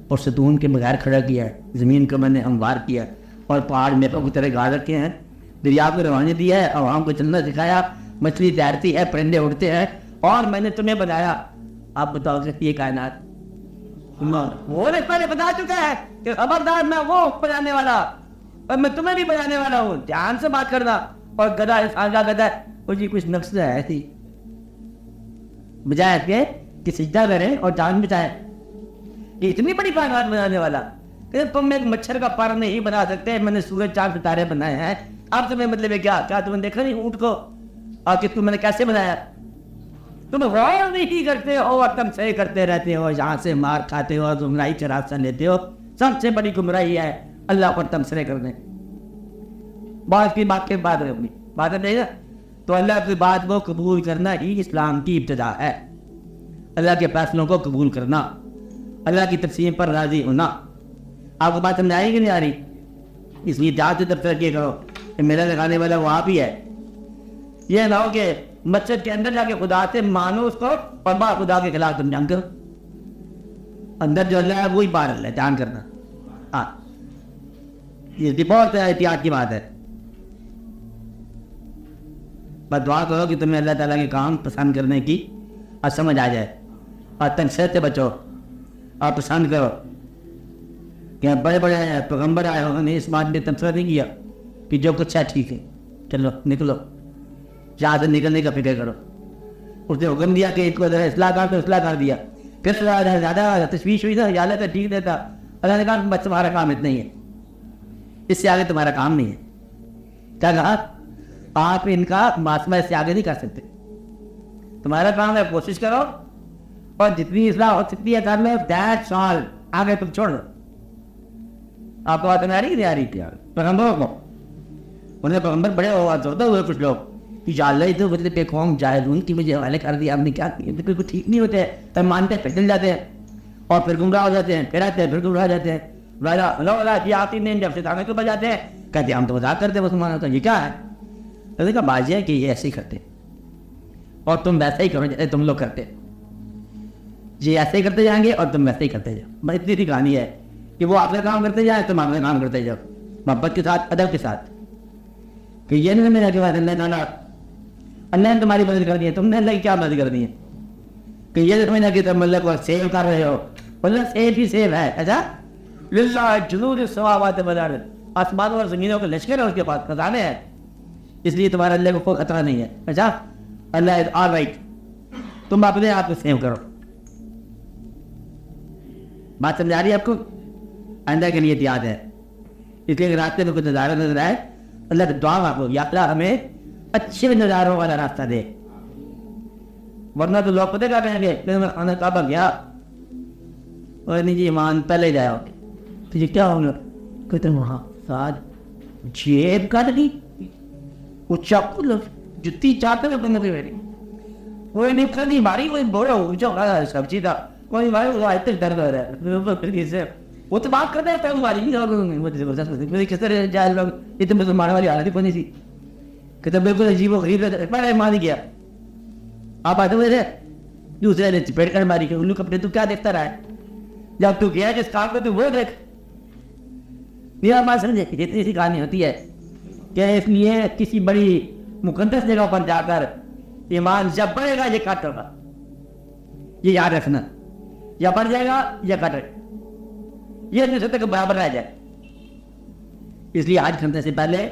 اور ستون کے بغیر کھڑا کیا ہے, زمین کو میں نے ہموار کیا, اور پہاڑ میپوں کی طرح گاڑ رکھے ہیں, دریا کو روانی دی ہے, عوام کو چلنا سکھایا, مچھلی تیرتی ہے, پرندے اڑتے ہیں, اور میں نے تمہیں بنایا. آپ بتاؤ کہ یہ کائنات وہ نے پہلے بتا چکا ہے کہ خبردار میں وہ بنانے والا, اور میں تمہیں بھی بنانے والا ہوں, دھیان سے بات کرنا. اور گدھا انسان کا گدھا وہ جی کچھ نفس ہے تھی, بجائے اس کے کہ سجدہ کرے اور جان بچائے. کہ اتنی بڑی کائنات بنانے والا کہ تم ایک مچھر کا پر نہیں بنا سکتے, میں نے سورج چاند ستارے بنائے ہیں, اب تمہیں مطلب ہے کیا تم نے دیکھا نہیں اونٹ کو اور کہ تم نے کیسے بنایا؟ تم غور نہیں کرتے ہو اور تم صحیح کرتے رہتے ہو, یہاں سے مار کھاتے ہو اور گمراہی کا راستہ لیتے ہو. سب سے بڑی گمراہی ہے اللہ پر تمسرے کرنے. بات کی بات کے بعد اپنی بات نہیں نا, تو اللہ کی بات کو قبول کرنا ہی اسلام کی ابتدا ہے. اللہ کے فیصلوں کو قبول کرنا, اللہ کی تقسیم پر راضی ہونا. آپ کو بات سمجھ آئی کہ نہیں آ رہی؟ اس لیے جہاں سے تبصرہ کیے کرو کہ میرا لگانے والا وہاں بھی ہے. یہ نہ ہو کہ مسجد کے اندر جا کے خدا سے مانو اس کو اور باہر خدا کے خلاف تم جان کرو. اندر جو اللہ ہے وہی باہر اللہ ہے, جان کرنا. ہاں یہ بہت احتیاط کی بات ہے. بس دعا کرو کہ تمہیں اللہ تعالیٰ کے کام پسند کرنے کی اور سمجھ آ جائے, اور تنشیت سے بچو اور پسند کرو. کہ بڑے بڑے پیغمبر آئے انہوں نے اس بات میں تبصرہ نہیں کیا کہ جو کچھ ہے ٹھیک ہے, چلو نکلو, جہاں سے نکلنے کا فکر کرو. اس نے حکم دیا کہ اس کو اصلاح کر, تو اصلاح کر دیا. پھر زیادہ تشویش ہوئی تھا, حالت ٹھیک دیتا. اللہ نے کہا بس تمہارا کام اتنا ہی ہے, اس سے آگے تمہارا کام نہیں ہے. کیا کہا؟ آپ ان کا محاسبہ اس سے آگے نہیں کر سکتے. تمہارا کام ہے کوشش کرو اور جتنی اصلاح ہو سکتی ہے کر لو, دیٹس آل. آگے تم چھوڑ دو. آپ کو بات نہیں آ رہی کہ نہیں آ رہی تھی پیغمبروں کو؟ انہیں پیغمبر بڑے ہوتے ہوئے کچھ لوگ کہ یا اللہ تو مطلب بے قوم جاہلون کی مجھے حوالے کر دیا, آپ نے کیا کیا؟ بالکل ٹھیک نہیں ہوتے, تب مانتے ہیں پھر چل جاتے ہیں اور پھر گمراہ ہو جاتے ہیں, پھر آتے ہیں پھر گمراہ ہو جاتے ہیں. آتی نہیں جب سے تانے کو بجاتے ہیں, کہتے ہیں ہم تو مذاق کرتے ہیں مسلمانوں. تو یہ کیا ہے؟ تو دیکھا بازی ہے کہ یہ ایسے ہی کرتے اور تم ویسے ہی کرو جیسے تم لوگ کرتے. یہ ایسے ہی کرتے جائیں گے اور تم ویسے ہی کرتے جاؤ. بس اتنی سی کہانی ہے کہ وہ آپ کا کام کرتے جائیں, تم اپنا کام کرتے جاؤ, محبت کے ساتھ, ادب کے ساتھ. کہ یہ نہیں میرا کے بعد اللہ نے تمہاری مدد کر دی ہے, تم نے اللہ کی کیا مدد کر دی ہے؟ کہ یہ سمجھنا کہ تم اللہ کو سیو کر رہے ہو. اللہ سیو ہی سیو ہے. اچھا للہ جنود السماوات والارض, آسمانوں اور زمینوں کے لشکر ہے اس کے پاس, خزانے ہیں, اس لیے تمہارا اللہ کو کوئی خطرہ نہیں ہے. اچھا اللہ از آل رائٹ, تم اپنے آپ کو سیو کرو. بات سمجھ آ رہی ہے آپ کو؟ آئندہ کے لیے احتیاط ہے. اس لیے راستے میں کچھ نظارہ نظر آئے, اللہ سے دعا مانگو یا اللہ ہمیں اچھے نظاروں والا راستہ دے, ورنہ تو لوگ پتہ کیا کہیں گے میں خانہ کعبہ گیا اور نہیں جی ایمان پہلے جاؤ تو یہ کیا ہوگا؟ کہتے ہیں وہاں ساتھ جیب کا نہیں وہ چاقو جتی چاہتے ہوئے بندے پہ میری کوئی نہیں کھڑی ماری, کوئی بوڑھا اونچا سبزی تھا, کوئی ماری وہ آج تک درد ہو رہا ہے. وہ تو بات کرتے ہیں ہماری نہیں, کس طرح جائے لوگ, یہ تو مسلمان والی حالت ہی کونی سی کہ تو بالکل عجیب و غریب ہے. مان گیا آپ آتے ہوئے تھے, دوسرے نے چپیٹ کر ماری کہ الو کپڑے تو کیا دیکھتا رہا ہے, جب تو کیا جس کام کو تو وہ دیکھ. یہ بات سمجھے اتنی سی کہانی ہوتی ہے کہ اس لیے کسی بڑی مقدس جگہ پر جا کر ایمان جب بڑھے گا یہ کٹ ہوگا, یہ یاد رکھنا, یا بڑھ جائے گا یا کٹ, یہ نہیں تک برابر رہ جائے. اس لیے حج کرنے سے پہلے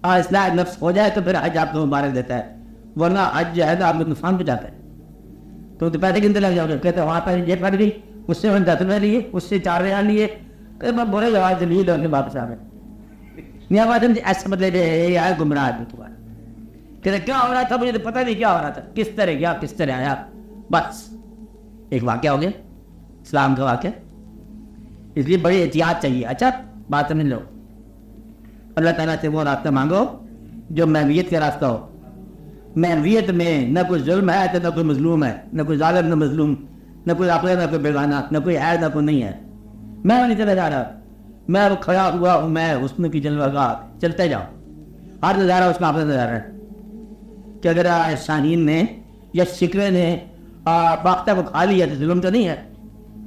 اصلاح نفس ہو جائے تو پھر حج آپ کو مبارک دیتا ہے, ورنہ حج جو ہے نا آپ کو نقصان پہ جاتا ہے. تو پیسے گنتے لگ جاؤ گے, کہتے ہیں وہاں پر جیب کٹ گئی, اس سے 10 روپئے لیے, اس سے 4 ریال لیے, بولے جواب سے لیے لوگ واپس آ گئے. بات ایسا مطلب یہ ہے گمراہ آدمی تمہارا. کہتے کیا ہو رہا تھا مجھے تو پتہ نہیں کیا ہو رہا تھا, کس طرح گیا کس طرح آیا. بس ایک واقعہ ہو گیا اسلام کا واقعہ, اس لیے بڑی احتیاط چاہیے. اچھا بات سمجھ لو, اللہ تعالیٰ سے وہ راستہ مانگو جو محویت کا راستہ ہو. محویت میں نہ کوئی ظلم ہے تو نہ کوئی مظلوم ہے, نہ کوئی ظالم نہ مظلوم, نہ کوئی عقل نہ کوئی بیگانہ, نہ کوئی ہے نہ کوئی نہیں ہے. میں نہیں چلا جا رہا, میں وہ کھڑا ہوا ہوں, میں حسن کی جلوہ گاہ, چلتے جاؤ. ہر نظارہ اس کا اپنا نظارہ ہے کہ اگر شاہین نے یا شکرے نے باختہ کو کھا لیا تو ظلم تو نہیں ہے,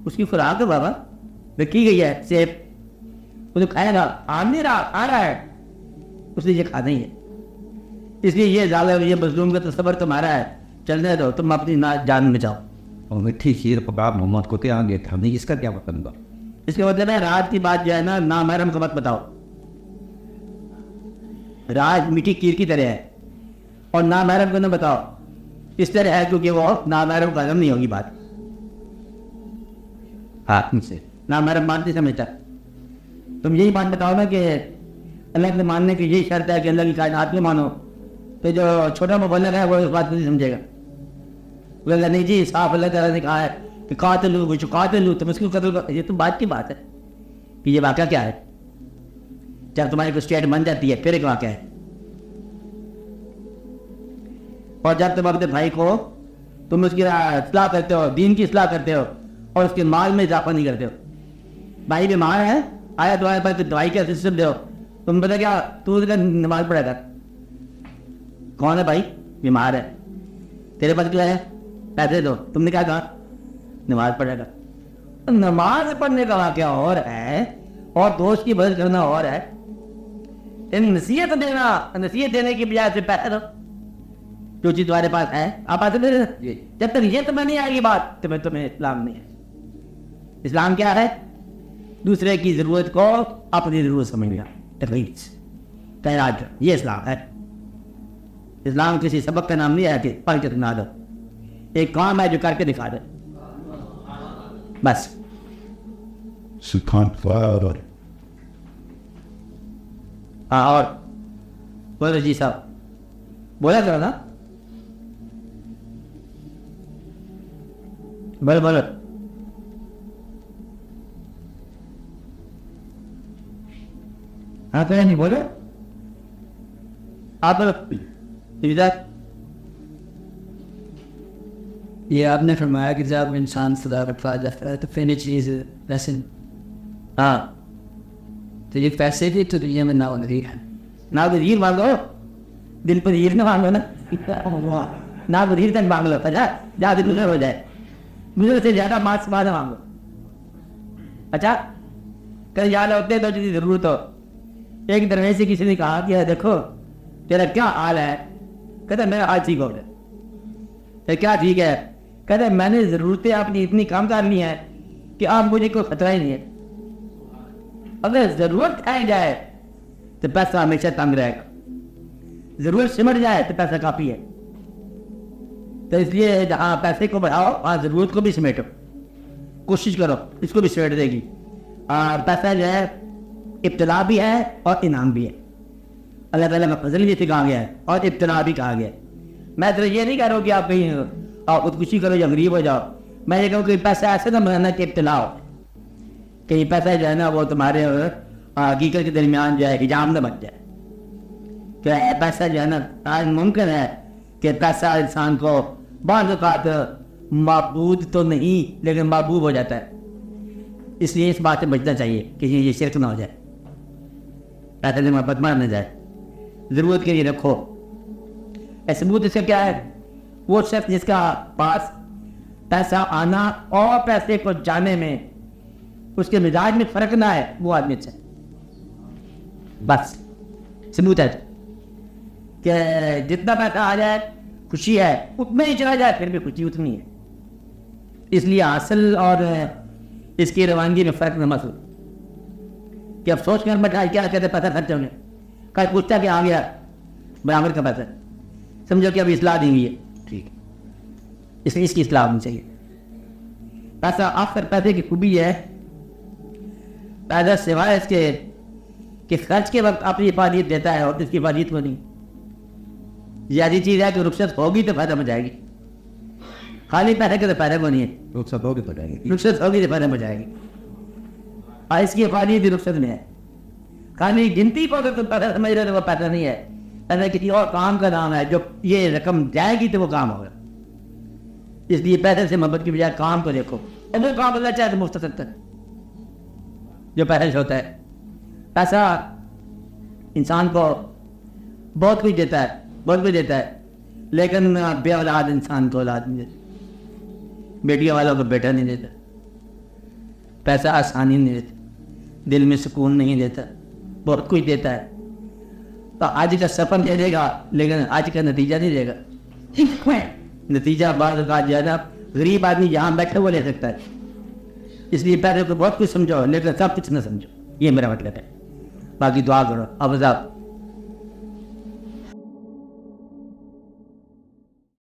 اس کی خوراک ہے بابا, رکھی گئی ہے سیب, وہ تو کھائے گا, آم نہیں رہا کھا رہا ہے, اس نے یہ کھانا ہی ہے. اس لیے یہ ظالم یہ مظلوم کا تصور تمہارا ہے, چلنے دو, تم اپنی جان میں جاؤ. اور میٹھی کھیر پکا محمد کو آ گئے تھا, نہیں اس کا کیا مطلب؟ اس کے مطلب ہے رات کی بات جو ہے نا نامحرم کو مت بتاؤ. رات میٹھی کھیر کی طرح ہے اور نامحرم کو نہ بتاؤ, اس طرح ہے کیونکہ وہ نامحرم کا ہضم نہیں ہوگی بات. ہاں تم سے نہ میرا مانتی سمجھتا. تم یہی بات بتاؤ نا کہ اللہ کے ماننے کی یہی شرط ہے کہ اللہ کی کائنات میں مانو. تو جو چھوٹا مبلغ ہے وہ اس بات کو نہیں سمجھے گا. وہ نہیں جی صاف اللہ تعالیٰ نے کہا ہے کہ قاتل ہو کچھ قاتل ہو تم اس کو قتل کرو. یہ تو بات کی بات ہے کہ یہ واقعہ کیا ہے. جب تمہاری کوئی اسٹیٹ بن جاتی ہے پھر ایک واقعہ ہے. اور جب تم اپنے بھائی کو تم اس کی اصلاح کرتے ہو, دین کی اصلاح کرتے ہو اور اس کے مال میں اضافہ نہیں کرتے ہو. بھائی بیمار ہے آیا دعائیں پر دوائی کا سسٹم دو. تم پتہ کیا تو نماز پڑھے گا. کون ہے بھائی بیمار ہے تیرے پاس کیا ہے پیسے دو. تم نے کیا کہا نماز پڑھے گا. نماز پڑھنے کا واقعہ اور ہے اور دوست کی مدد کرنا اور ہے. نصیحت دینا, نصیحت دینے کی بجائے سے پیسے دو. جو چیز تمہارے پاس ہے آپ آتے تھے. جب تک یہ تمہیں نہیں آئے گی بات تمہیں اسلام نہیں ہے. اسلام کیا ہے؟ دوسرے کی ضرورت کو اپنی ضرورت سمجھنا. یہ اسلام ہے. اسلام کسی سبق کا نام نہیں ہے کہ پڑھ کے سنا دو. ایک کام ہے جو کر کے دکھا دے بس. ہاں اور بولو جی صاحب بولا کرو نا. بولو بولو. ہاں تو نہیں بولو آپ بولو. یہ آپ نے فرمایا کہ جب انسان خدا رکھا جاتا ہے تو پہلی چیز پیسے. ہاں تو یہ پیسے بھی تو دنیا میں ناگزیر ہے. ناگزیر مانگو, دل پر ہیر نہ مانگو نا. ناگزیر تک مانگ لو جا دل گزر ہو جائے. گزر سے زیادہ مارکس بعد مانگو. اچھا کل یاد ہوتے تو جس ضرورت ہو. ایک درویش سے کسی نے کہا کہ دیکھو تیرا کیا حال ہے. کہتا میرا حال ٹھیک ہو گیا. کیا ٹھیک ہے؟ کہتے میں نے ضرورتیں اپنی اتنی کام کر لی ہیں کہ آپ مجھے کوئی خطرہ ہی نہیں ہے. اگر ضرورت آ جائے تو پیسہ ہمیشہ تنگ رہے گا. ضرورت سمٹ جائے تو پیسہ کافی ہے. تو اس لیے جہاں پیسے کو بڑھاؤ وہاں ضرورت کو بھی سمیٹو. کوشش کرو اس کو بھی سمیٹ دے گی. اور پیسہ جو ہے ابتلا بھی ہے اور انعام بھی ہے. اللہ تعالیٰ کا فضل بھی کہا گیا ہے اور ابتلا بھی کہا گیا ہے. میں تو یہ نہیں کہہ رہا ہوں کہ آپ کہیں خودکشی کرو یا غریب ہو جاؤ. میں یہ کہوں کہ پیسہ ایسے نہ بنانا کہ ابتلا ہو, کہ یہ پیسہ جو ہے نا وہ تمہارے حقیقت کے درمیان جو ہے حجام نہ بن جائے. کہ پیسہ جو ہے نا آج ممکن ہے کہ پیسہ انسان کو بعض اوقات معبود تو نہیں لیکن محبوب ہو جاتا ہے. اس لیے اس بات سے بچنا چاہیے کہ یہ شرک نہ ہو جائے, پیسے سے محبت مار نہ جائے. ضرورت کے لیے رکھو. ثبوت اس کا کیا ہے؟ وہ شخص جس کا پاس پیسہ آنا اور پیسے کو جانے میں اس کے مزاج میں فرق نہ ہے وہ آدمی اچھا ہے. بس ثبوت ہے کہ جتنا پیسہ آ جائے خوشی ہے, اتنا ہی چلا جائے پھر بھی خوشی اتنی ہے. اس لیے حاصل اور اس کی روانگی میں فرق نہ محسوس کہ اب سوچ کر بیٹھا کیا کہتے پیسہ خرچ ہونے. کہیں پوچھتا کہ آ گیا برابر کا پیسہ, سمجھو کہ ابھی اصلاح دی ہوئی ہے. ٹھیک ہے, اس لیے اس کی اصلاح ہونی چاہیے. پیسہ آخر پیسے کی خوبی ہے پیسہ سوائے اس کے کہ خرچ کے وقت اپنی افادیت دیتا ہے اور اس کی افادیت کو نہیں. یہ ایسی چیز ہے کہ رخصت ہوگی تو فائدہ میں جائے گی. خالی پیسے کے تو فائدہ کو نہیں ہے. رخصت ہوگی تو جائے گی. رخصت ہوگی تو فائدہ میں جائے گی. اور اس کی افادیت رخصت میں ہے. خالی گنتی کو اگر تم پیسہ سمجھ رہے تو وہ پیسہ نہیں ہے. ایسا کسی اور کام کا نام ہے جو یہ رقم جائے گی تو وہ کام ہوگا. اس لیے پیسے سے محبت کی بجائے کام کو دیکھو. اگر کام بدلنا چاہے تو مفت سکتا ہے جو پیسے سے ہوتا ہے. پیسہ انسان کو بہت کچھ دیتا ہے, بہت کچھ دیتا ہے, لیکن بے اولاد انسان کو اولاد نہیں دیتا. بیٹیوں والوں کو بیٹا نہیں دیتا. پیسہ آسانی نہیں دیتا, دل میں سکون نہیں دیتا, بہت کچھ دیتا ہے. تو آج کا سفر دے دے گا لیکن آج کا نتیجہ نہیں دے گا. نتیجہ بعض اوقات زیادہ غریب آدمی جہاں بیٹھے وہ لے سکتا ہے. اس لیے پہلے تو بہت کچھ سمجھو لیکن سب کچھ نہ سمجھو, یہ میرا مطلب ہے. باقی دعا کرو. اب صاحب